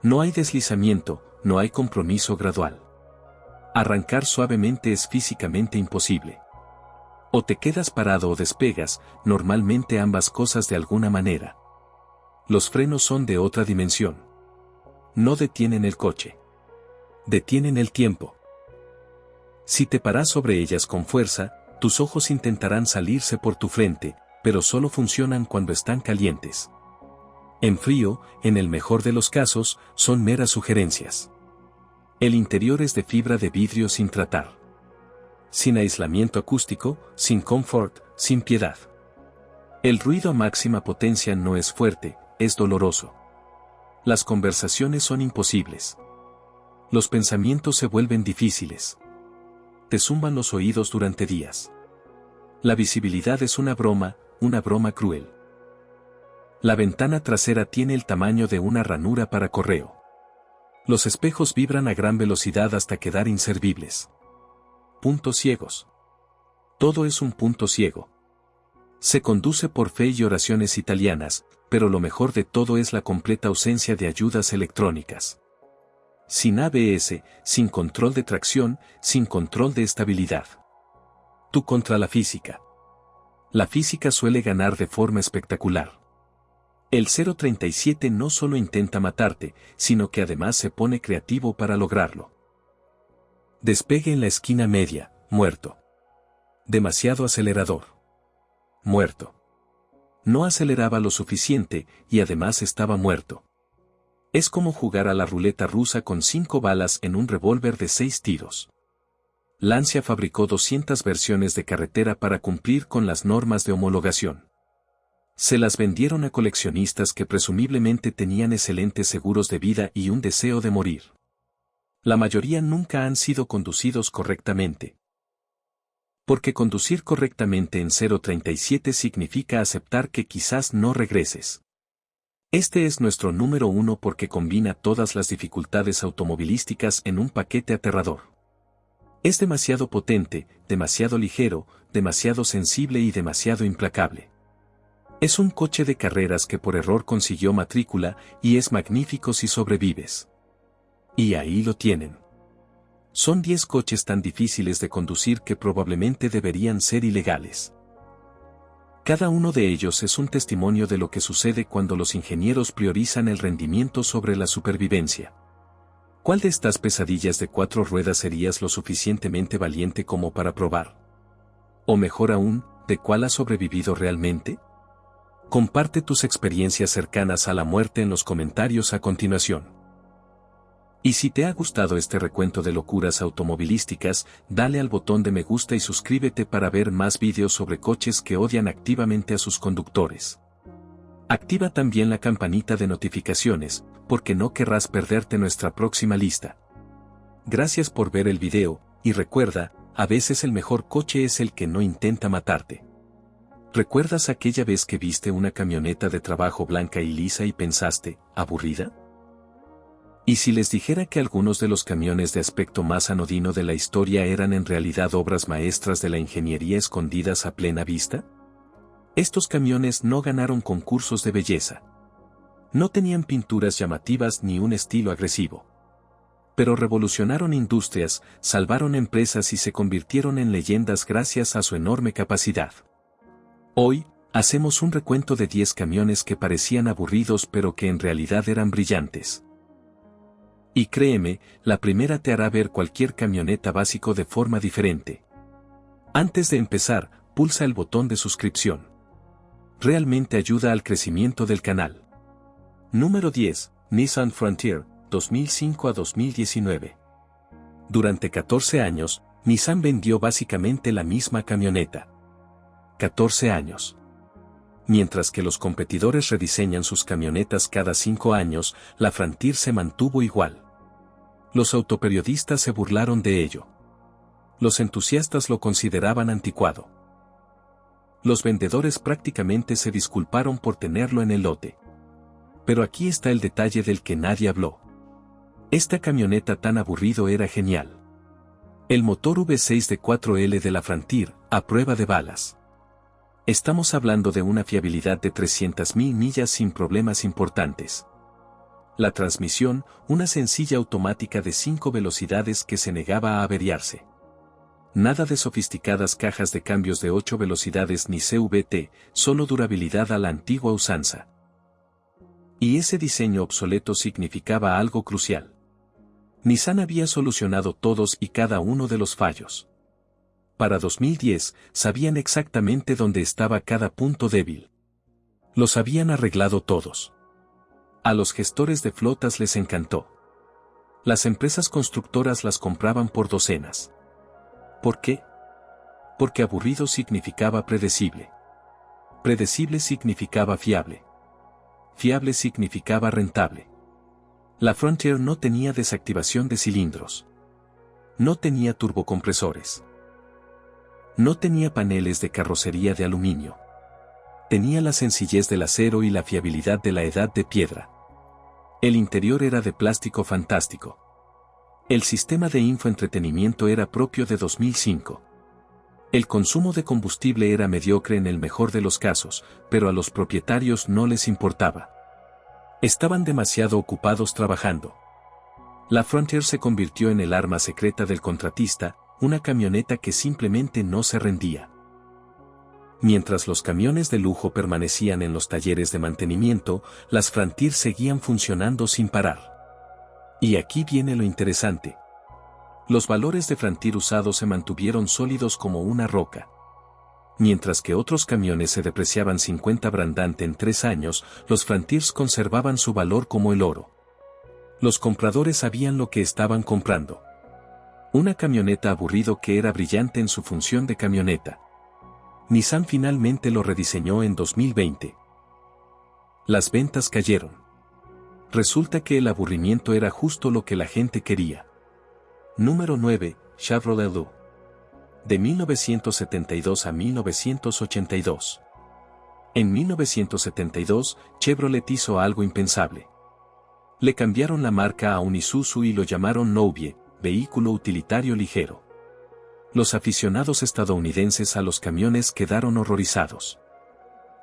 No hay deslizamiento, no hay compromiso gradual. Arrancar suavemente es físicamente imposible. O te quedas parado o despegas, normalmente ambas cosas de alguna manera. Los frenos son de otra dimensión. No detienen el coche. Detienen el tiempo. Si te paras sobre ellas con fuerza, tus ojos intentarán salirse por tu frente, pero solo funcionan cuando están calientes. En frío, en el mejor de los casos, son meras sugerencias. El interior es de fibra de vidrio sin tratar. Sin aislamiento acústico, sin confort, sin piedad. El ruido a máxima potencia no es fuerte, es doloroso. Las conversaciones son imposibles. Los pensamientos se vuelven difíciles. Te zumban los oídos durante días. La visibilidad es una broma cruel. La ventana trasera tiene el tamaño de una ranura para correo. Los espejos vibran a gran velocidad hasta quedar inservibles. Puntos ciegos. Todo es un punto ciego. Se conduce por fe y oraciones italianas, pero lo mejor de todo es la completa ausencia de ayudas electrónicas. Sin ABS, sin control de tracción, sin control de estabilidad. Tú contra la física. La física suele ganar de forma espectacular. El 037 no solo intenta matarte, sino que además se pone creativo para lograrlo. Despegue en la esquina media, muerto. Demasiado acelerador. Muerto. No aceleraba lo suficiente, y además estaba muerto. Es como jugar a la ruleta rusa con 5 balas en un revólver de 6 tiros. Lancia fabricó 200 versiones de carretera para cumplir con las normas de homologación. Se las vendieron a coleccionistas que presumiblemente tenían excelentes seguros de vida y un deseo de morir. La mayoría nunca han sido conducidos correctamente. Porque conducir correctamente en 037 significa aceptar que quizás no regreses. Este es nuestro número 1 porque combina todas las dificultades automovilísticas en un paquete aterrador. Es demasiado potente, demasiado ligero, demasiado sensible y demasiado implacable. Es un coche de carreras que por error consiguió matrícula y es magnífico si sobrevives. Y ahí lo tienen. Son 10 coches tan difíciles de conducir que probablemente deberían ser ilegales. Cada uno de ellos es un testimonio de lo que sucede cuando los ingenieros priorizan el rendimiento sobre la supervivencia. ¿Cuál de estas pesadillas de 4 ruedas serías lo suficientemente valiente como para probar? O mejor aún, ¿de cuál has sobrevivido realmente? Comparte tus experiencias cercanas a la muerte en los comentarios a continuación. Y si te ha gustado este recuento de locuras automovilísticas, dale al botón de me gusta y suscríbete para ver más vídeos sobre coches que odian activamente a sus conductores. Activa también la campanita de notificaciones, porque no querrás perderte nuestra próxima lista. Gracias por ver el video, y recuerda, a veces el mejor coche es el que no intenta matarte. ¿Recuerdas aquella vez que viste una camioneta de trabajo blanca y lisa y pensaste, aburrida? ¿Y si les dijera que algunos de los camiones de aspecto más anodino de la historia eran en realidad obras maestras de la ingeniería escondidas a plena vista? Estos camiones no ganaron concursos de belleza. No tenían pinturas llamativas ni un estilo agresivo. Pero revolucionaron industrias, salvaron empresas y se convirtieron en leyendas gracias a su enorme capacidad. Hoy, hacemos un recuento de 10 camiones que parecían aburridos pero que en realidad eran brillantes. Y créeme, la primera te hará ver cualquier camioneta básico de forma diferente. Antes de empezar, pulsa el botón de suscripción. Realmente ayuda al crecimiento del canal. Número 10, Nissan Frontier, 2005 a 2019. Durante 14 años, Nissan vendió básicamente la misma camioneta. 14 años. Mientras que los competidores rediseñan sus camionetas cada 5 años, la Frontier se mantuvo igual. Los autoperiodistas se burlaron de ello. Los entusiastas lo consideraban anticuado. Los vendedores prácticamente se disculparon por tenerlo en el lote. Pero aquí está el detalle del que nadie habló. Esta camioneta tan aburrido era genial. El motor V6 de 4L de la Frontier, a prueba de balas. Estamos hablando de una fiabilidad de 300.000 millas sin problemas importantes. La transmisión, una sencilla automática de 5 velocidades que se negaba a averiarse. Nada de sofisticadas cajas de cambios de 8 velocidades ni CVT, solo durabilidad a la antigua usanza. Y ese diseño obsoleto significaba algo crucial. Nissan había solucionado todos y cada uno de los fallos. Para 2010, sabían exactamente dónde estaba cada punto débil. Los habían arreglado todos. A los gestores de flotas les encantó. Las empresas constructoras las compraban por docenas. ¿Por qué? Porque aburrido significaba predecible. Predecible significaba fiable. Fiable significaba rentable. La Frontier no tenía desactivación de cilindros. No tenía turbocompresores. No tenía paneles de carrocería de aluminio. Tenía la sencillez del acero y la fiabilidad de la edad de piedra. El interior era de plástico fantástico. El sistema de infoentretenimiento era propio de 2005. El consumo de combustible era mediocre en el mejor de los casos, pero a los propietarios no les importaba. Estaban demasiado ocupados trabajando. La Frontier se convirtió en el arma secreta del contratista, una camioneta que simplemente no se rendía. Mientras los camiones de lujo permanecían en los talleres de mantenimiento, las Frontier seguían funcionando sin parar. Y aquí viene lo interesante. Los valores de Frontier usados se mantuvieron sólidos como una roca. Mientras que otros camiones se depreciaban 50 brandante en 3 años, los Frontiers conservaban su valor como el oro. Los compradores sabían lo que estaban comprando. Una camioneta aburrido que era brillante en su función de camioneta. Nissan finalmente lo rediseñó en 2020. Las ventas cayeron. Resulta que el aburrimiento era justo lo que la gente quería. Número 9, Chevrolet Lu. De 1972 a 1982. En 1972, Chevrolet hizo algo impensable. Le cambiaron la marca a un Isuzu y lo llamaron Nobie, vehículo utilitario ligero. Los aficionados estadounidenses a los camiones quedaron horrorizados.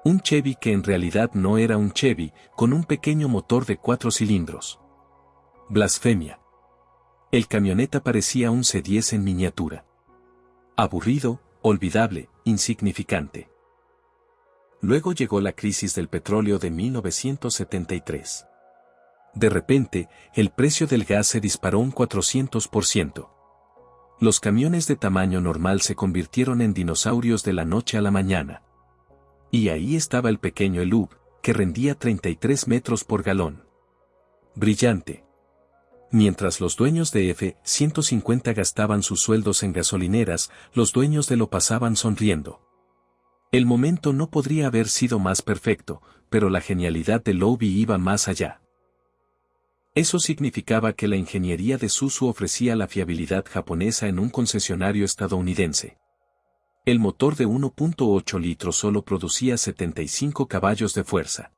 Un Chevy que en realidad no era un Chevy, con un pequeño motor de 4 cilindros. Blasfemia. El camioneta parecía un C10 en miniatura. Aburrido, olvidable, insignificante. Luego llegó la crisis del petróleo de 1973. De repente, el precio del gas se disparó un 400%. Los camiones de tamaño normal se convirtieron en dinosaurios de la noche a la mañana. Y ahí estaba el pequeño Elub, que rendía 33 metros por galón. Brillante. Mientras los dueños de F-150 gastaban sus sueldos en gasolineras, los dueños de lo pasaban sonriendo. El momento no podría haber sido más perfecto, pero la genialidad de Lobi iba más allá. Eso significaba que la ingeniería de Suzu ofrecía la fiabilidad japonesa en un concesionario estadounidense. El motor de 1.8 litros solo producía 75 caballos de fuerza.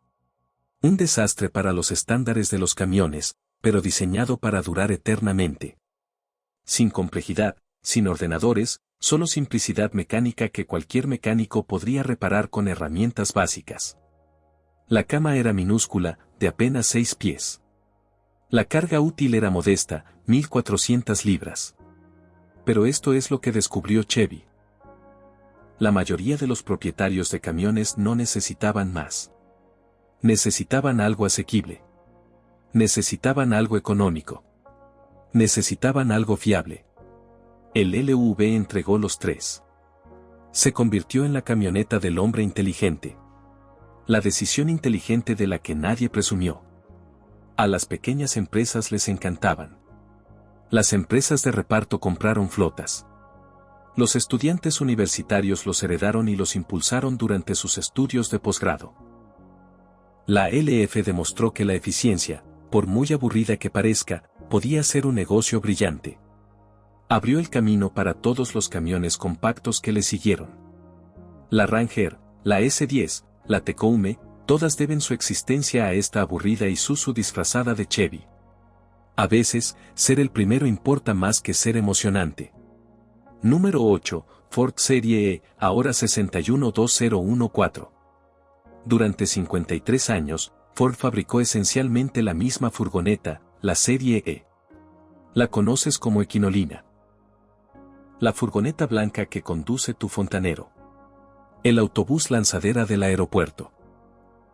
Un desastre para los estándares de los camiones, pero diseñado para durar eternamente. Sin complejidad, sin ordenadores, solo simplicidad mecánica que cualquier mecánico podría reparar con herramientas básicas. La cama era minúscula, de apenas 6 pies. La carga útil era modesta, 1.400 libras. Pero esto es lo que descubrió Chevy. La mayoría de los propietarios de camiones no necesitaban más. Necesitaban algo asequible. Necesitaban algo económico. Necesitaban algo fiable. El LUV entregó los tres. Se convirtió en la camioneta del hombre inteligente. La decisión inteligente de la que nadie presumió. A las pequeñas empresas les encantaban. Las empresas de reparto compraron flotas. Los estudiantes universitarios los heredaron y los impulsaron durante sus estudios de posgrado. La LF demostró que la eficiencia, por muy aburrida que parezca, podía ser un negocio brillante. Abrió el camino para todos los camiones compactos que le siguieron. La Ranger, la S10, la Tacoma, todas deben su existencia a esta aburrida Isuzu disfrazada de Chevy. A veces, ser el primero importa más que ser emocionante. Número 8, Ford Serie E, ahora 612014. Durante 53 años, Ford fabricó esencialmente la misma furgoneta, la Serie E. La conoces como Equinolina. La furgoneta blanca que conduce tu fontanero. El autobús lanzadera del aeropuerto.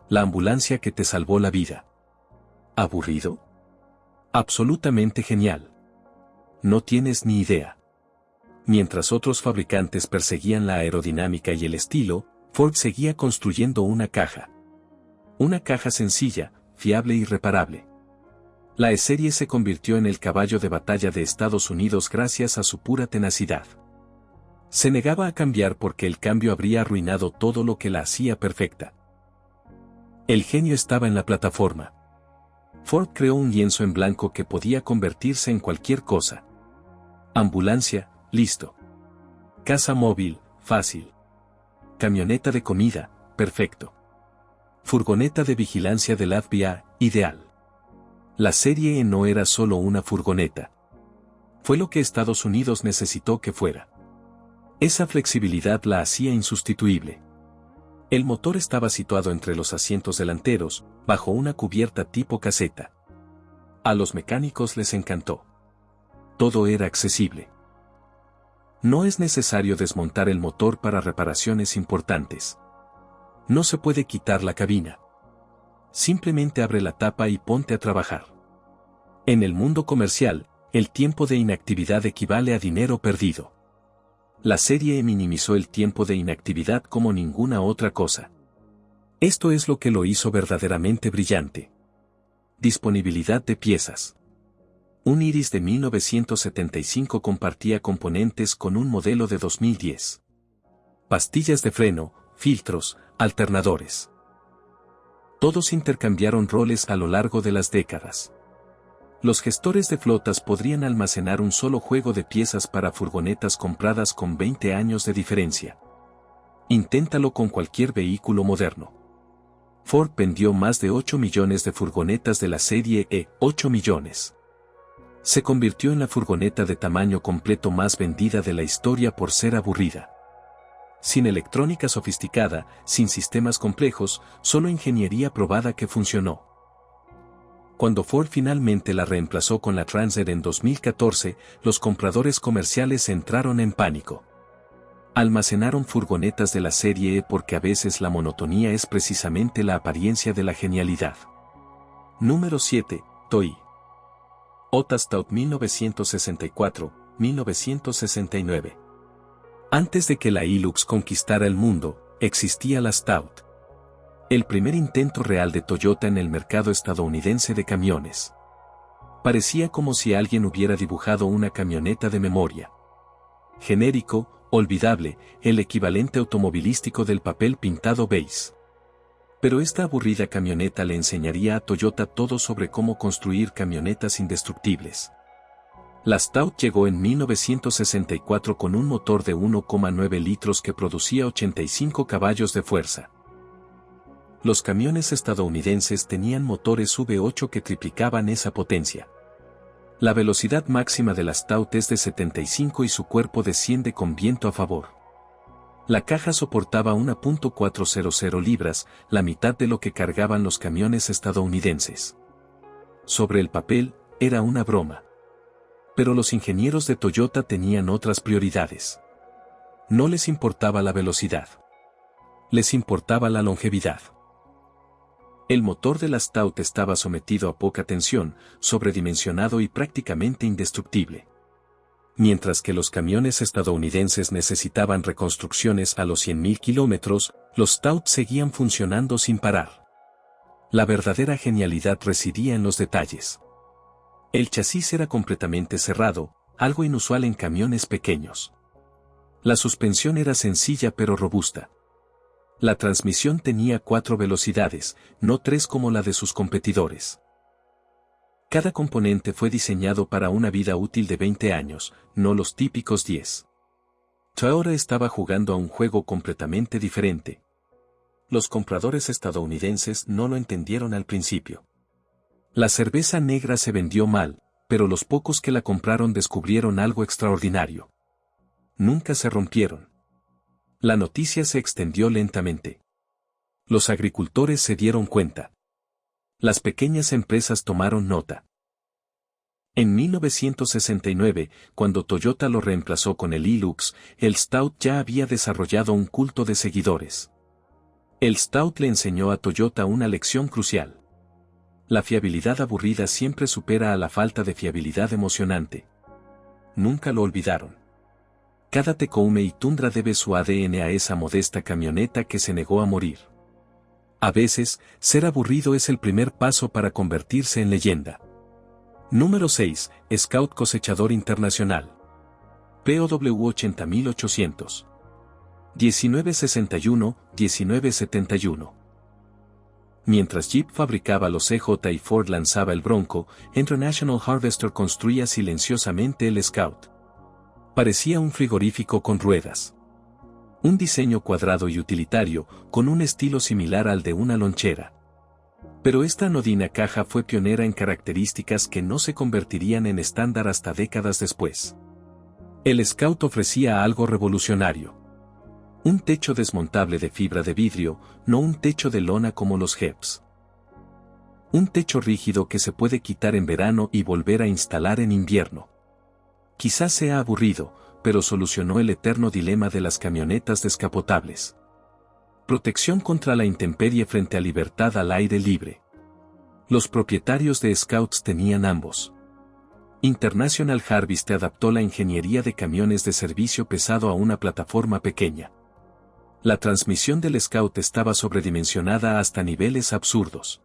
La ambulancia que te salvó la vida. ¿Aburrido? Absolutamente genial. No tienes ni idea. Mientras otros fabricantes perseguían la aerodinámica y el estilo, Ford seguía construyendo una caja. Una caja sencilla, fiable y reparable. La E-Serie se convirtió en el caballo de batalla de Estados Unidos gracias a su pura tenacidad. Se negaba a cambiar porque el cambio habría arruinado todo lo que la hacía perfecta. El genio estaba en la plataforma. Ford creó un lienzo en blanco que podía convertirse en cualquier cosa. Ambulancia, listo. Casa móvil, fácil. Camioneta de comida, perfecto. Furgoneta de vigilancia del FBI, ideal. La Serie E no era solo una furgoneta. Fue lo que Estados Unidos necesitó que fuera. Esa flexibilidad la hacía insustituible. El motor estaba situado entre los asientos delanteros, bajo una cubierta tipo caseta. A los mecánicos les encantó. Todo era accesible. No es necesario desmontar el motor para reparaciones importantes. No se puede quitar la cabina. Simplemente abre la tapa y ponte a trabajar. En el mundo comercial, el tiempo de inactividad equivale a dinero perdido. La Serie E minimizó el tiempo de inactividad como ninguna otra cosa. Esto es lo que lo hizo verdaderamente brillante. Disponibilidad de piezas. Un Iris de 1975 compartía componentes con un modelo de 2010. Pastillas de freno, filtros, alternadores. Todos intercambiaron roles a lo largo de las décadas. Los gestores de flotas podrían almacenar un solo juego de piezas para furgonetas compradas con 20 años de diferencia. Inténtalo con cualquier vehículo moderno. Ford vendió más de 8 millones de furgonetas de la Serie E, 8 millones. Se convirtió en la furgoneta de tamaño completo más vendida de la historia por ser aburrida. Sin electrónica sofisticada, sin sistemas complejos, solo ingeniería probada que funcionó. Cuando Ford finalmente la reemplazó con la Transit en 2014, los compradores comerciales entraron en pánico. Almacenaron furgonetas de la Serie E porque a veces la monotonía es precisamente la apariencia de la genialidad. Número 7, Toy. Otta Stout 1964-1969. Antes de que la Hilux conquistara el mundo, existía la Stout. El primer intento real de Toyota en el mercado estadounidense de camiones. Parecía como si alguien hubiera dibujado una camioneta de memoria. Genérico, olvidable, el equivalente automovilístico del papel pintado beige. Pero esta aburrida camioneta le enseñaría a Toyota todo sobre cómo construir camionetas indestructibles. La Stout llegó en 1964 con un motor de 1,9 litros que producía 85 caballos de fuerza. Los camiones estadounidenses tenían motores V8 que triplicaban esa potencia. La velocidad máxima de la Stout es de 75 y su cuerpo desciende con viento a favor. La caja soportaba 1.400 libras, la mitad de lo que cargaban los camiones estadounidenses. Sobre el papel, era una broma. Pero los ingenieros de Toyota tenían otras prioridades. No les importaba la velocidad. Les importaba la longevidad. El motor de la Stout estaba sometido a poca tensión, sobredimensionado y prácticamente indestructible. Mientras que los camiones estadounidenses necesitaban reconstrucciones a los 100.000 kilómetros, los Stout seguían funcionando sin parar. La verdadera genialidad residía en los detalles. El chasis era completamente cerrado, algo inusual en camiones pequeños. La suspensión era sencilla pero robusta. La transmisión tenía 4 velocidades, no 3 como la de sus competidores. Cada componente fue diseñado para una vida útil de 20 años, no los típicos 10. Toyota estaba jugando a un juego completamente diferente. Los compradores estadounidenses no lo entendieron al principio. La cerveza negra se vendió mal, pero los pocos que la compraron descubrieron algo extraordinario. Nunca se rompieron. La noticia se extendió lentamente. Los agricultores se dieron cuenta. Las pequeñas empresas tomaron nota. En 1969, cuando Toyota lo reemplazó con el Hilux, el Stout ya había desarrollado un culto de seguidores. El Stout le enseñó a Toyota una lección crucial. La fiabilidad aburrida siempre supera a la falta de fiabilidad emocionante. Nunca lo olvidaron. Cada Tacoma y Tundra debe su ADN a esa modesta camioneta que se negó a morir. A veces, ser aburrido es el primer paso para convertirse en leyenda. Número 6. Scout Cosechador Internacional. POW 80800. 1961-1971. Mientras Jeep fabricaba los EJ y Ford lanzaba el Bronco, International Harvester construía silenciosamente el Scout. Parecía un frigorífico con ruedas. Un diseño cuadrado y utilitario, con un estilo similar al de una lonchera. Pero esta anodina caja fue pionera en características que no se convertirían en estándar hasta décadas después. El Scout ofrecía algo revolucionario. Un techo desmontable de fibra de vidrio, no un techo de lona como los Jeeps. Un techo rígido que se puede quitar en verano y volver a instalar en invierno. Quizás sea aburrido, pero solucionó el eterno dilema de las camionetas descapotables. Protección contra la intemperie frente a libertad al aire libre. Los propietarios de Scouts tenían ambos. International Harvester adaptó la ingeniería de camiones de servicio pesado a una plataforma pequeña. La transmisión del Scout estaba sobredimensionada hasta niveles absurdos.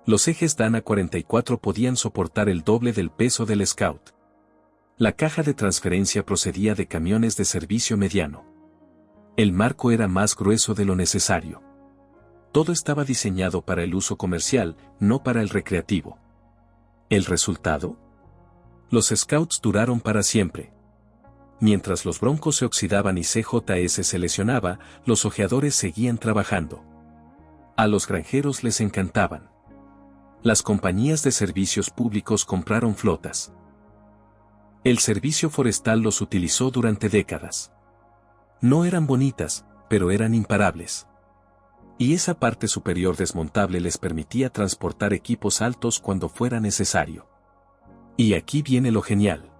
Los ejes Dana 44 podían soportar el doble del peso del Scout. La caja de transferencia procedía de camiones de servicio mediano. El marco era más grueso de lo necesario. Todo estaba diseñado para el uso comercial, no para el recreativo. ¿El resultado? Los Scouts duraron para siempre. Mientras los Broncos se oxidaban y CJS se lesionaba, los ojeadores seguían trabajando. A los granjeros les encantaban. Las compañías de servicios públicos compraron flotas. El servicio forestal los utilizó durante décadas. No eran bonitas, pero eran imparables. Y esa parte superior desmontable les permitía transportar equipos altos cuando fuera necesario. Y aquí viene lo genial.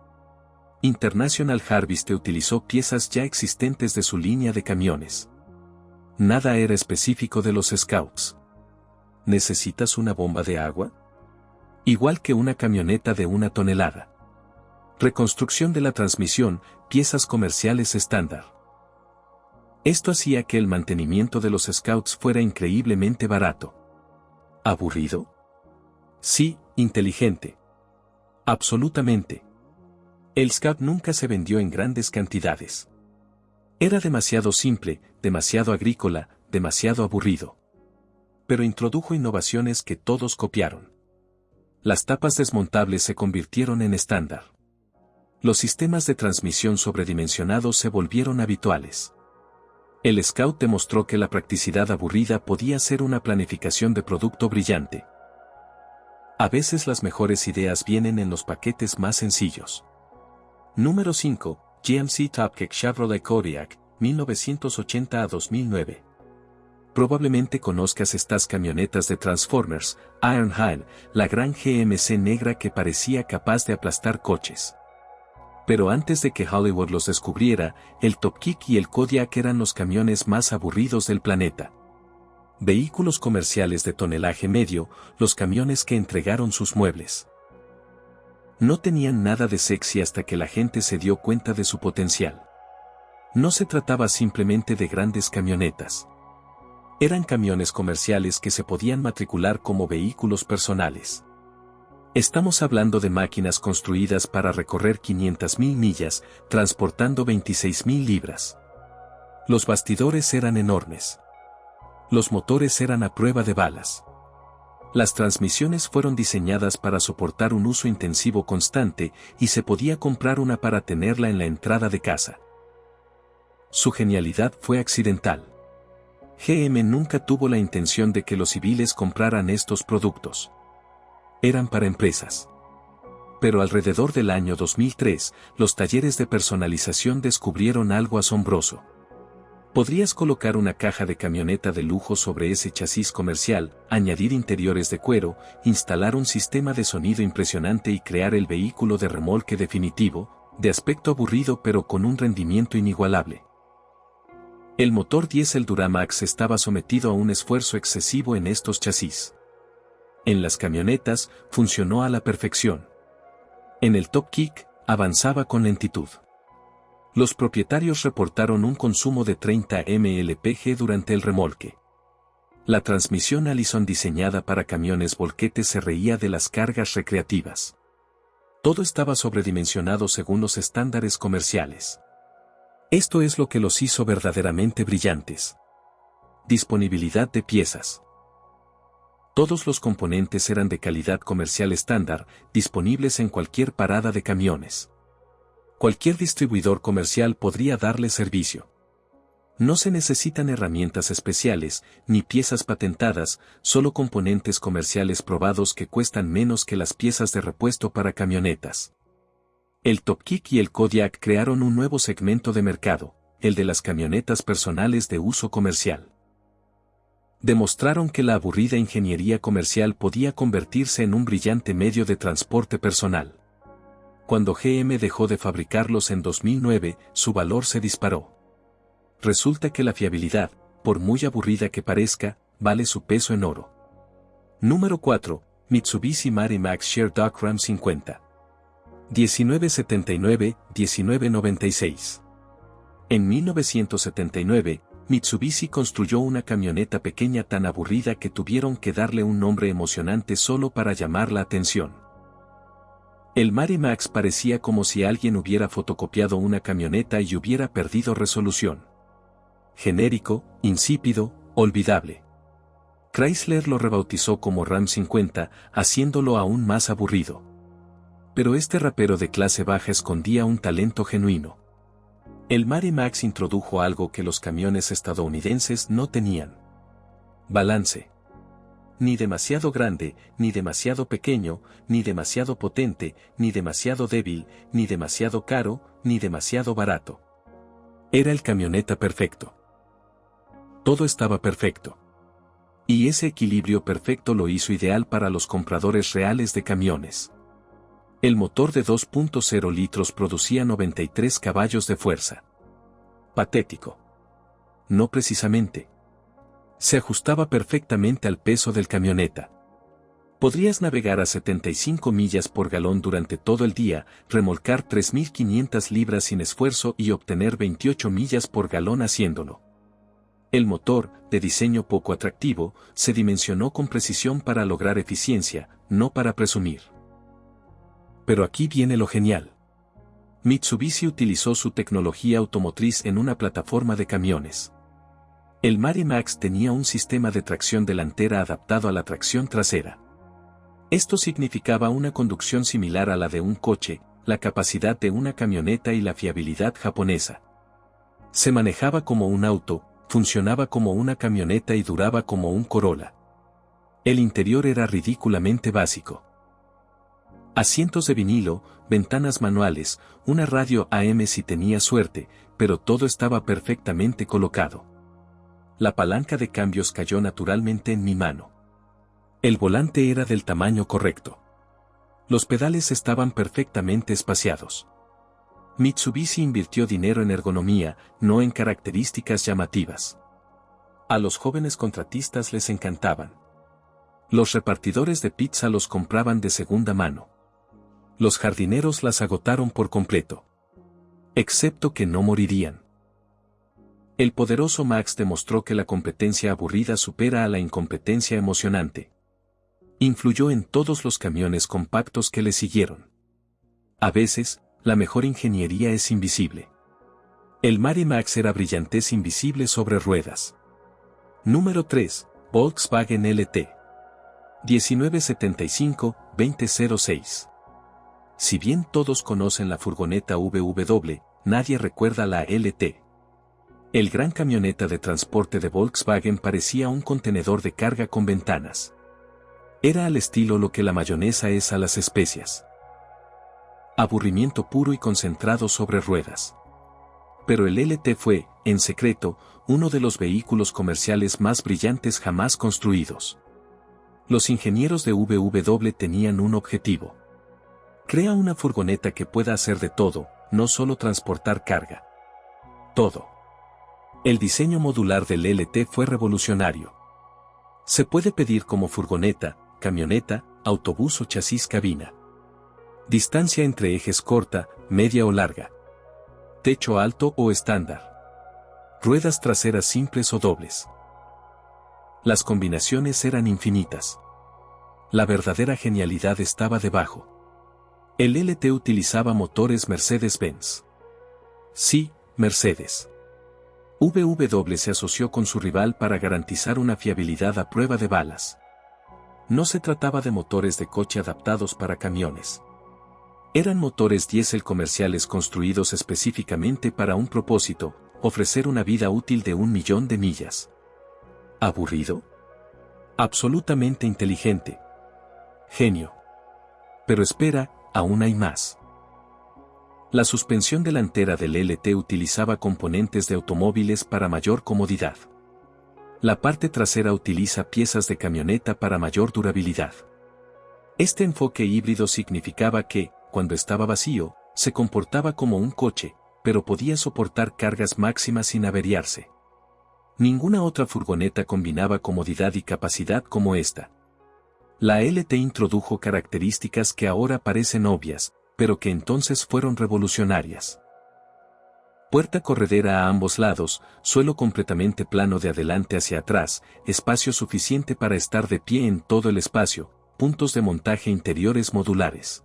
International Harvester utilizó piezas ya existentes de su línea de camiones. Nada era específico de los Scouts. ¿Necesitas una bomba de agua? Igual que una camioneta de 1 tonelada. Reconstrucción de la transmisión, piezas comerciales estándar. Esto hacía que el mantenimiento de los Scouts fuera increíblemente barato. ¿Aburrido? Sí, inteligente. Absolutamente. El Scout nunca se vendió en grandes cantidades. Era demasiado simple, demasiado agrícola, demasiado aburrido. Pero introdujo innovaciones que todos copiaron. Las tapas desmontables se convirtieron en estándar. Los sistemas de transmisión sobredimensionados se volvieron habituales. El Scout demostró que la practicidad aburrida podía ser una planificación de producto brillante. A veces las mejores ideas vienen en los paquetes más sencillos. Número 5. GMC Topkick Chevrolet Kodiak, 1980 a 2009. Probablemente conozcas estas camionetas de Transformers, Ironhide, la gran GMC negra que parecía capaz de aplastar coches. Pero antes de que Hollywood los descubriera, el Topkick y el Kodiak eran los camiones más aburridos del planeta. Vehículos comerciales de tonelaje medio, los camiones que entregaron sus muebles. No tenían nada de sexy hasta que la gente se dio cuenta de su potencial. No se trataba simplemente de grandes camionetas. Eran camiones comerciales que se podían matricular como vehículos personales. Estamos hablando de máquinas construidas para recorrer 500.000 millas, transportando 26.000 libras. Los bastidores eran enormes. Los motores eran a prueba de balas. Las transmisiones fueron diseñadas para soportar un uso intensivo constante y se podía comprar una para tenerla en la entrada de casa. Su genialidad fue accidental. GM nunca tuvo la intención de que los civiles compraran estos productos. Eran para empresas. Pero alrededor del año 2003, los talleres de personalización descubrieron algo asombroso. Podrías colocar una caja de camioneta de lujo sobre ese chasis comercial, añadir interiores de cuero, instalar un sistema de sonido impresionante y crear el vehículo de remolque definitivo, de aspecto aburrido pero con un rendimiento inigualable. El motor diésel Duramax estaba sometido a un esfuerzo excesivo en estos chasis. En las camionetas, funcionó a la perfección. En el Topkick, avanzaba con lentitud. Los propietarios reportaron un consumo de 30 mpg durante el remolque. La transmisión Allison diseñada para camiones volquetes se reía de las cargas recreativas. Todo estaba sobredimensionado según los estándares comerciales. Esto es lo que los hizo verdaderamente brillantes. Disponibilidad de piezas. Todos los componentes eran de calidad comercial estándar, disponibles en cualquier parada de camiones. Cualquier distribuidor comercial podría darle servicio. No se necesitan herramientas especiales, ni piezas patentadas, solo componentes comerciales probados que cuestan menos que las piezas de repuesto para camionetas. El Topkick y el Kodiak crearon un nuevo segmento de mercado, el de las camionetas personales de uso comercial. Demostraron que la aburrida ingeniería comercial podía convertirse en un brillante medio de transporte personal. Cuando GM dejó de fabricarlos en 2009, su valor se disparó. Resulta que la fiabilidad, por muy aburrida que parezca, vale su peso en oro. Número 4. Mitsubishi Marimax Share Dog Ram 50. 1979-1996. En 1979, Mitsubishi construyó una camioneta pequeña tan aburrida que tuvieron que darle un nombre emocionante solo para llamar la atención. El Marimax parecía como si alguien hubiera fotocopiado una camioneta y hubiera perdido resolución. Genérico, insípido, olvidable. Chrysler lo rebautizó como Ram 50, haciéndolo aún más aburrido. Pero este rapero de clase baja escondía un talento genuino. El Marimax introdujo algo que los camiones estadounidenses no tenían. Balance. Ni demasiado grande, ni demasiado pequeño, ni demasiado potente, ni demasiado débil, ni demasiado caro, ni demasiado barato. Era el camioneta perfecto. Todo estaba perfecto. Y ese equilibrio perfecto lo hizo ideal para los compradores reales de camiones. El motor de 2.0 litros producía 93 caballos de fuerza. Patético. No precisamente. Se ajustaba perfectamente al peso del camioneta. Podrías navegar a 75 millas por galón durante todo el día, remolcar 3.500 libras sin esfuerzo y obtener 28 millas por galón haciéndolo. El motor, de diseño poco atractivo, se dimensionó con precisión para lograr eficiencia, no para presumir. Pero aquí viene lo genial. Mitsubishi utilizó su tecnología automotriz en una plataforma de camiones. El Marimax tenía un sistema de tracción delantera adaptado a la tracción trasera. Esto significaba una conducción similar a la de un coche, la capacidad de una camioneta y la fiabilidad japonesa. Se manejaba como un auto, funcionaba como una camioneta y duraba como un Corolla. El interior era ridículamente básico. Asientos de vinilo, ventanas manuales, una radio AM si tenía suerte, pero todo estaba perfectamente colocado. La palanca de cambios cayó naturalmente en mi mano. El volante era del tamaño correcto. Los pedales estaban perfectamente espaciados. Mitsubishi invirtió dinero en ergonomía, no en características llamativas. A los jóvenes contratistas les encantaban. Los repartidores de pizza los compraban de segunda mano. Los jardineros las agotaron por completo. Excepto que no morirían. El poderoso Max demostró que la competencia aburrida supera a la incompetencia emocionante. Influyó en todos los camiones compactos que le siguieron. A veces, la mejor ingeniería es invisible. El Mari Max era brillantez invisible sobre ruedas. Número 3, Volkswagen LT. 1975-2006. Si bien todos conocen la furgoneta VW, nadie recuerda la LT. El gran camioneta de transporte de Volkswagen parecía un contenedor de carga con ventanas. Era al estilo lo que la mayonesa es a las especias. Aburrimiento puro y concentrado sobre ruedas. Pero el LT fue, en secreto, uno de los vehículos comerciales más brillantes jamás construidos. Los ingenieros de VW tenían un objetivo. Crea una furgoneta que pueda hacer de todo, no solo transportar carga. Todo. El diseño modular del LT fue revolucionario. Se puede pedir como furgoneta, camioneta, autobús o chasis cabina. Distancia entre ejes corta, media o larga. Techo alto o estándar. Ruedas traseras simples o dobles. Las combinaciones eran infinitas. La verdadera genialidad estaba debajo. El LT utilizaba motores Mercedes-Benz. Sí, Mercedes. VW se asoció con su rival para garantizar una fiabilidad a prueba de balas. No se trataba de motores de coche adaptados para camiones. Eran motores diésel comerciales construidos específicamente para un propósito, ofrecer una vida útil de 1.000.000 de millas. ¿Aburrido? Absolutamente inteligente. Genio. Pero espera, aún hay más. La suspensión delantera del LT utilizaba componentes de automóviles para mayor comodidad. La parte trasera utiliza piezas de camioneta para mayor durabilidad. Este enfoque híbrido significaba que, cuando estaba vacío, se comportaba como un coche, pero podía soportar cargas máximas sin averiarse. Ninguna otra furgoneta combinaba comodidad y capacidad como esta. La LT introdujo características que ahora parecen obvias, pero que entonces fueron revolucionarias. Puerta corredera a ambos lados, suelo completamente plano de adelante hacia atrás, espacio suficiente para estar de pie en todo el espacio, puntos de montaje interiores modulares.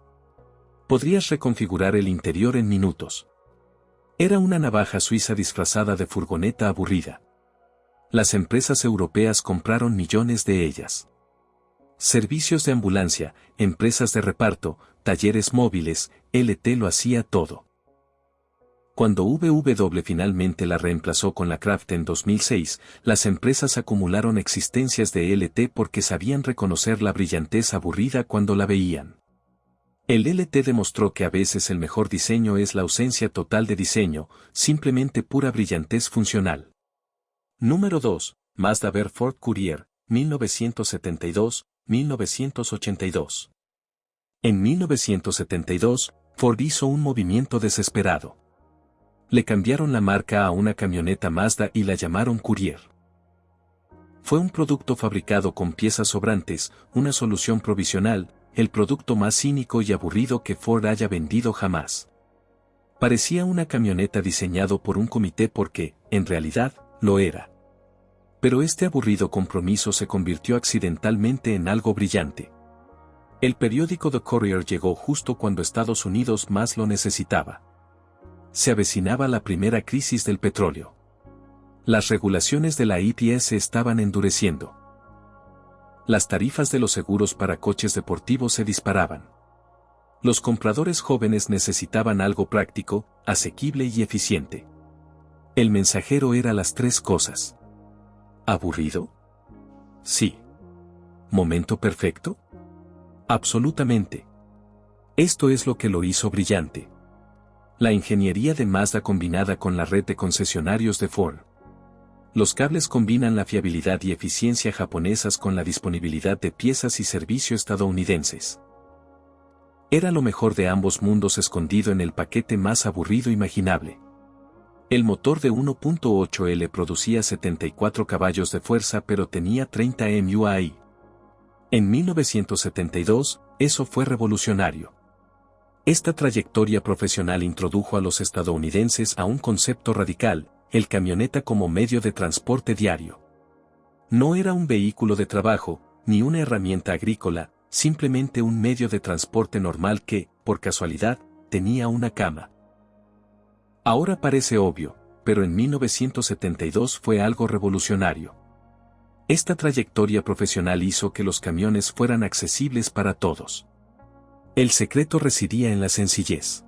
Podrías reconfigurar el interior en minutos. Era una navaja suiza disfrazada de furgoneta aburrida. Las empresas europeas compraron millones de ellas. Servicios de ambulancia, empresas de reparto, talleres móviles, LT lo hacía todo. Cuando VW finalmente la reemplazó con la Craft en 2006, las empresas acumularon existencias de LT porque sabían reconocer la brillantez aburrida cuando la veían. El LT demostró que a veces el mejor diseño es la ausencia total de diseño, simplemente pura brillantez funcional. Número 2. Mazda Ver Ford Courier, 1972-1982. En 1972, Ford hizo un movimiento desesperado. Le cambiaron la marca a una camioneta Mazda y la llamaron Courier. Fue un producto fabricado con piezas sobrantes, una solución provisional, el producto más cínico y aburrido que Ford haya vendido jamás. Parecía una camioneta diseñado por un comité porque, en realidad, lo era. Pero este aburrido compromiso se convirtió accidentalmente en algo brillante. El periódico The Courier llegó justo cuando Estados Unidos más lo necesitaba. Se avecinaba la primera crisis del petróleo. Las regulaciones de la EPA se estaban endureciendo. Las tarifas de los seguros para coches deportivos se disparaban. Los compradores jóvenes necesitaban algo práctico, asequible y eficiente. El mensajero era las tres cosas. ¿Aburrido? Sí. ¿Momento perfecto? Absolutamente. Esto es lo que lo hizo brillante. La ingeniería de Mazda combinada con la red de concesionarios de Ford. Los cables combinan la fiabilidad y eficiencia japonesas con la disponibilidad de piezas y servicio estadounidenses. Era lo mejor de ambos mundos escondido en el paquete más aburrido imaginable. El motor de 1.8L producía 74 caballos de fuerza pero tenía 30 MUAI. En 1972, eso fue revolucionario. Esta trayectoria profesional introdujo a los estadounidenses a un concepto radical, el camioneta como medio de transporte diario. No era un vehículo de trabajo, ni una herramienta agrícola, simplemente un medio de transporte normal que, por casualidad, tenía una cama. Ahora parece obvio, pero en 1972 fue algo revolucionario. Esta trayectoria profesional hizo que los camiones fueran accesibles para todos. El secreto residía en la sencillez.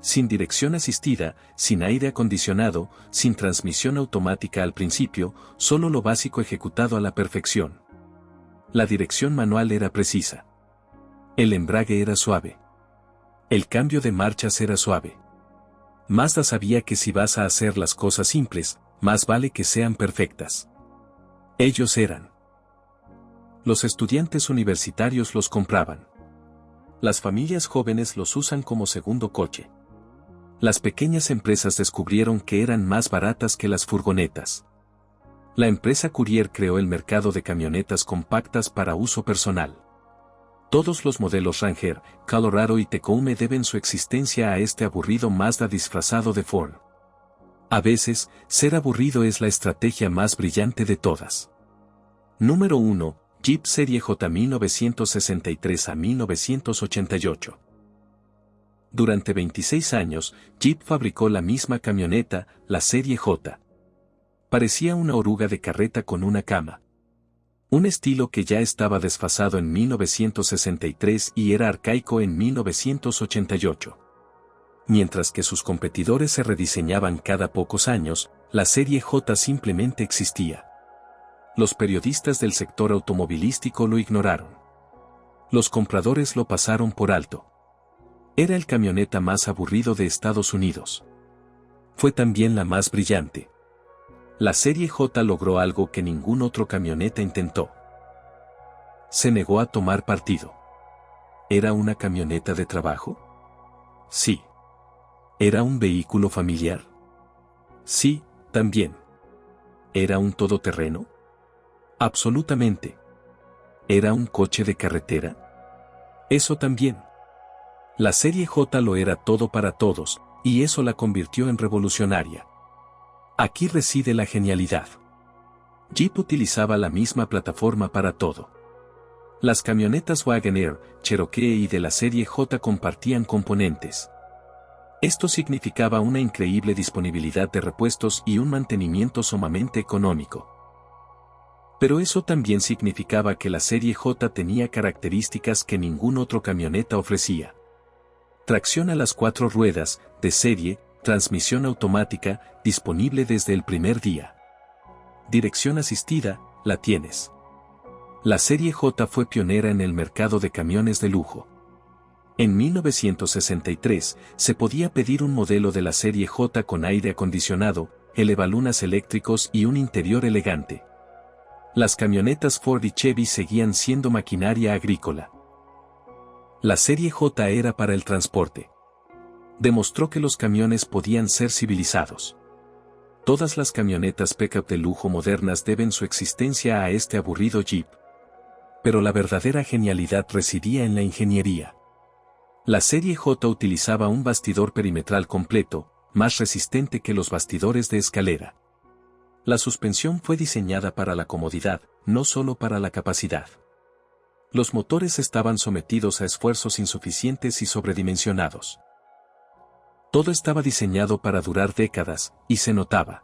Sin dirección asistida, sin aire acondicionado, sin transmisión automática al principio, solo lo básico ejecutado a la perfección. La dirección manual era precisa. El embrague era suave. El cambio de marchas era suave. Mazda sabía que si vas a hacer las cosas simples, más vale que sean perfectas. Ellos eran. Los estudiantes universitarios los compraban. Las familias jóvenes los usan como segundo coche. Las pequeñas empresas descubrieron que eran más baratas que las furgonetas. La empresa Courier creó el mercado de camionetas compactas para uso personal. Todos los modelos Ranger, Colorado y Tacoma deben su existencia a este aburrido Mazda disfrazado de Ford. A veces, ser aburrido es la estrategia más brillante de todas. Número 1. Jeep Serie J 1963 a 1988. Durante 26 años, Jeep fabricó la misma camioneta, la Serie J. Parecía una oruga de carreta con una cama. Un estilo que ya estaba desfasado en 1963 y era arcaico en 1988. Mientras que sus competidores se rediseñaban cada pocos años, la Serie J simplemente existía. Los periodistas del sector automovilístico lo ignoraron. Los compradores lo pasaron por alto. Era el camioneta más aburrido de Estados Unidos. Fue también la más brillante. La Serie J logró algo que ningún otro camioneta intentó. Se negó a tomar partido. ¿Era una camioneta de trabajo? Sí. ¿Era un vehículo familiar? Sí, también. ¿Era un todoterreno? Absolutamente. ¿Era un coche de carretera? Eso también. La Serie J lo era todo para todos, y eso la convirtió en revolucionaria. Aquí reside la genialidad. Jeep utilizaba la misma plataforma para todo. Las camionetas Wagoneer, Cherokee y de la Serie J compartían componentes. Esto significaba una increíble disponibilidad de repuestos y un mantenimiento sumamente económico. Pero eso también significaba que la Serie J tenía características que ningún otro camioneta ofrecía. Tracción a las 4 ruedas, de serie, transmisión automática, disponible desde el primer día. Dirección asistida, la tienes. La Serie J fue pionera en el mercado de camiones de lujo. En 1963, se podía pedir un modelo de la Serie J con aire acondicionado, elevalunas eléctricos y un interior elegante. Las camionetas Ford y Chevy seguían siendo maquinaria agrícola. La Serie J era para el transporte. Demostró que los camiones podían ser civilizados. Todas las camionetas pickup de lujo modernas deben su existencia a este aburrido Jeep. Pero la verdadera genialidad residía en la ingeniería. La Serie J utilizaba un bastidor perimetral completo, más resistente que los bastidores de escalera. La suspensión fue diseñada para la comodidad, no solo para la capacidad. Los motores estaban sometidos a esfuerzos insuficientes y sobredimensionados. Todo estaba diseñado para durar décadas, y se notaba.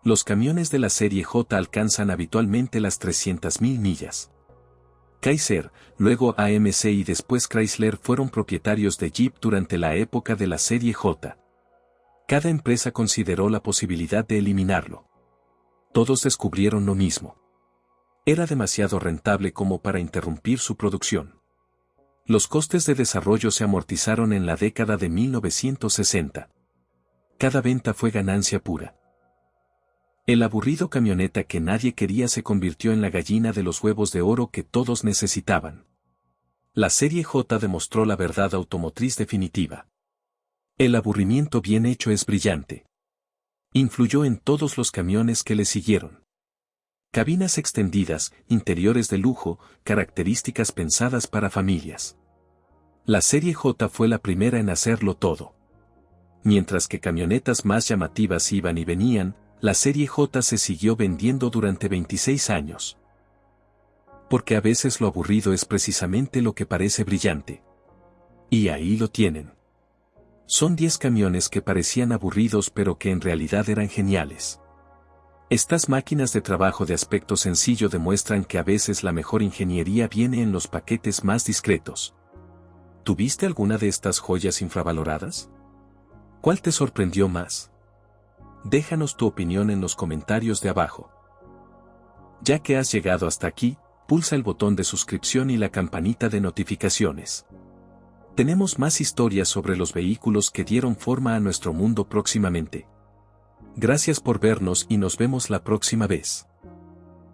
Los camiones de la Serie J alcanzan habitualmente las 300.000 millas. Kaiser, luego AMC y después Chrysler fueron propietarios de Jeep durante la época de la Serie J. Cada empresa consideró la posibilidad de eliminarlo. Todos descubrieron lo mismo. Era demasiado rentable como para interrumpir su producción. Los costes de desarrollo se amortizaron en la década de 1960. Cada venta fue ganancia pura. El aburrido camioneta que nadie quería se convirtió en la gallina de los huevos de oro que todos necesitaban. La serie J demostró la verdad automotriz definitiva. El aburrimiento bien hecho es brillante. Influyó en todos los camiones que le siguieron. Cabinas extendidas, interiores de lujo, características pensadas para familias. La serie J fue la primera en hacerlo todo. Mientras que camionetas más llamativas iban y venían, la serie J se siguió vendiendo durante 26 años. Porque a veces lo aburrido es precisamente lo que parece brillante. Y ahí lo tienen. Son 10 camiones que parecían aburridos pero que en realidad eran geniales. Estas máquinas de trabajo de aspecto sencillo demuestran que a veces la mejor ingeniería viene en los paquetes más discretos. ¿Tuviste alguna de estas joyas infravaloradas? ¿Cuál te sorprendió más? Déjanos tu opinión en los comentarios de abajo. Ya que has llegado hasta aquí, pulsa el botón de suscripción y la campanita de notificaciones. Tenemos más historias sobre los vehículos que dieron forma a nuestro mundo próximamente. Gracias por vernos y nos vemos la próxima vez.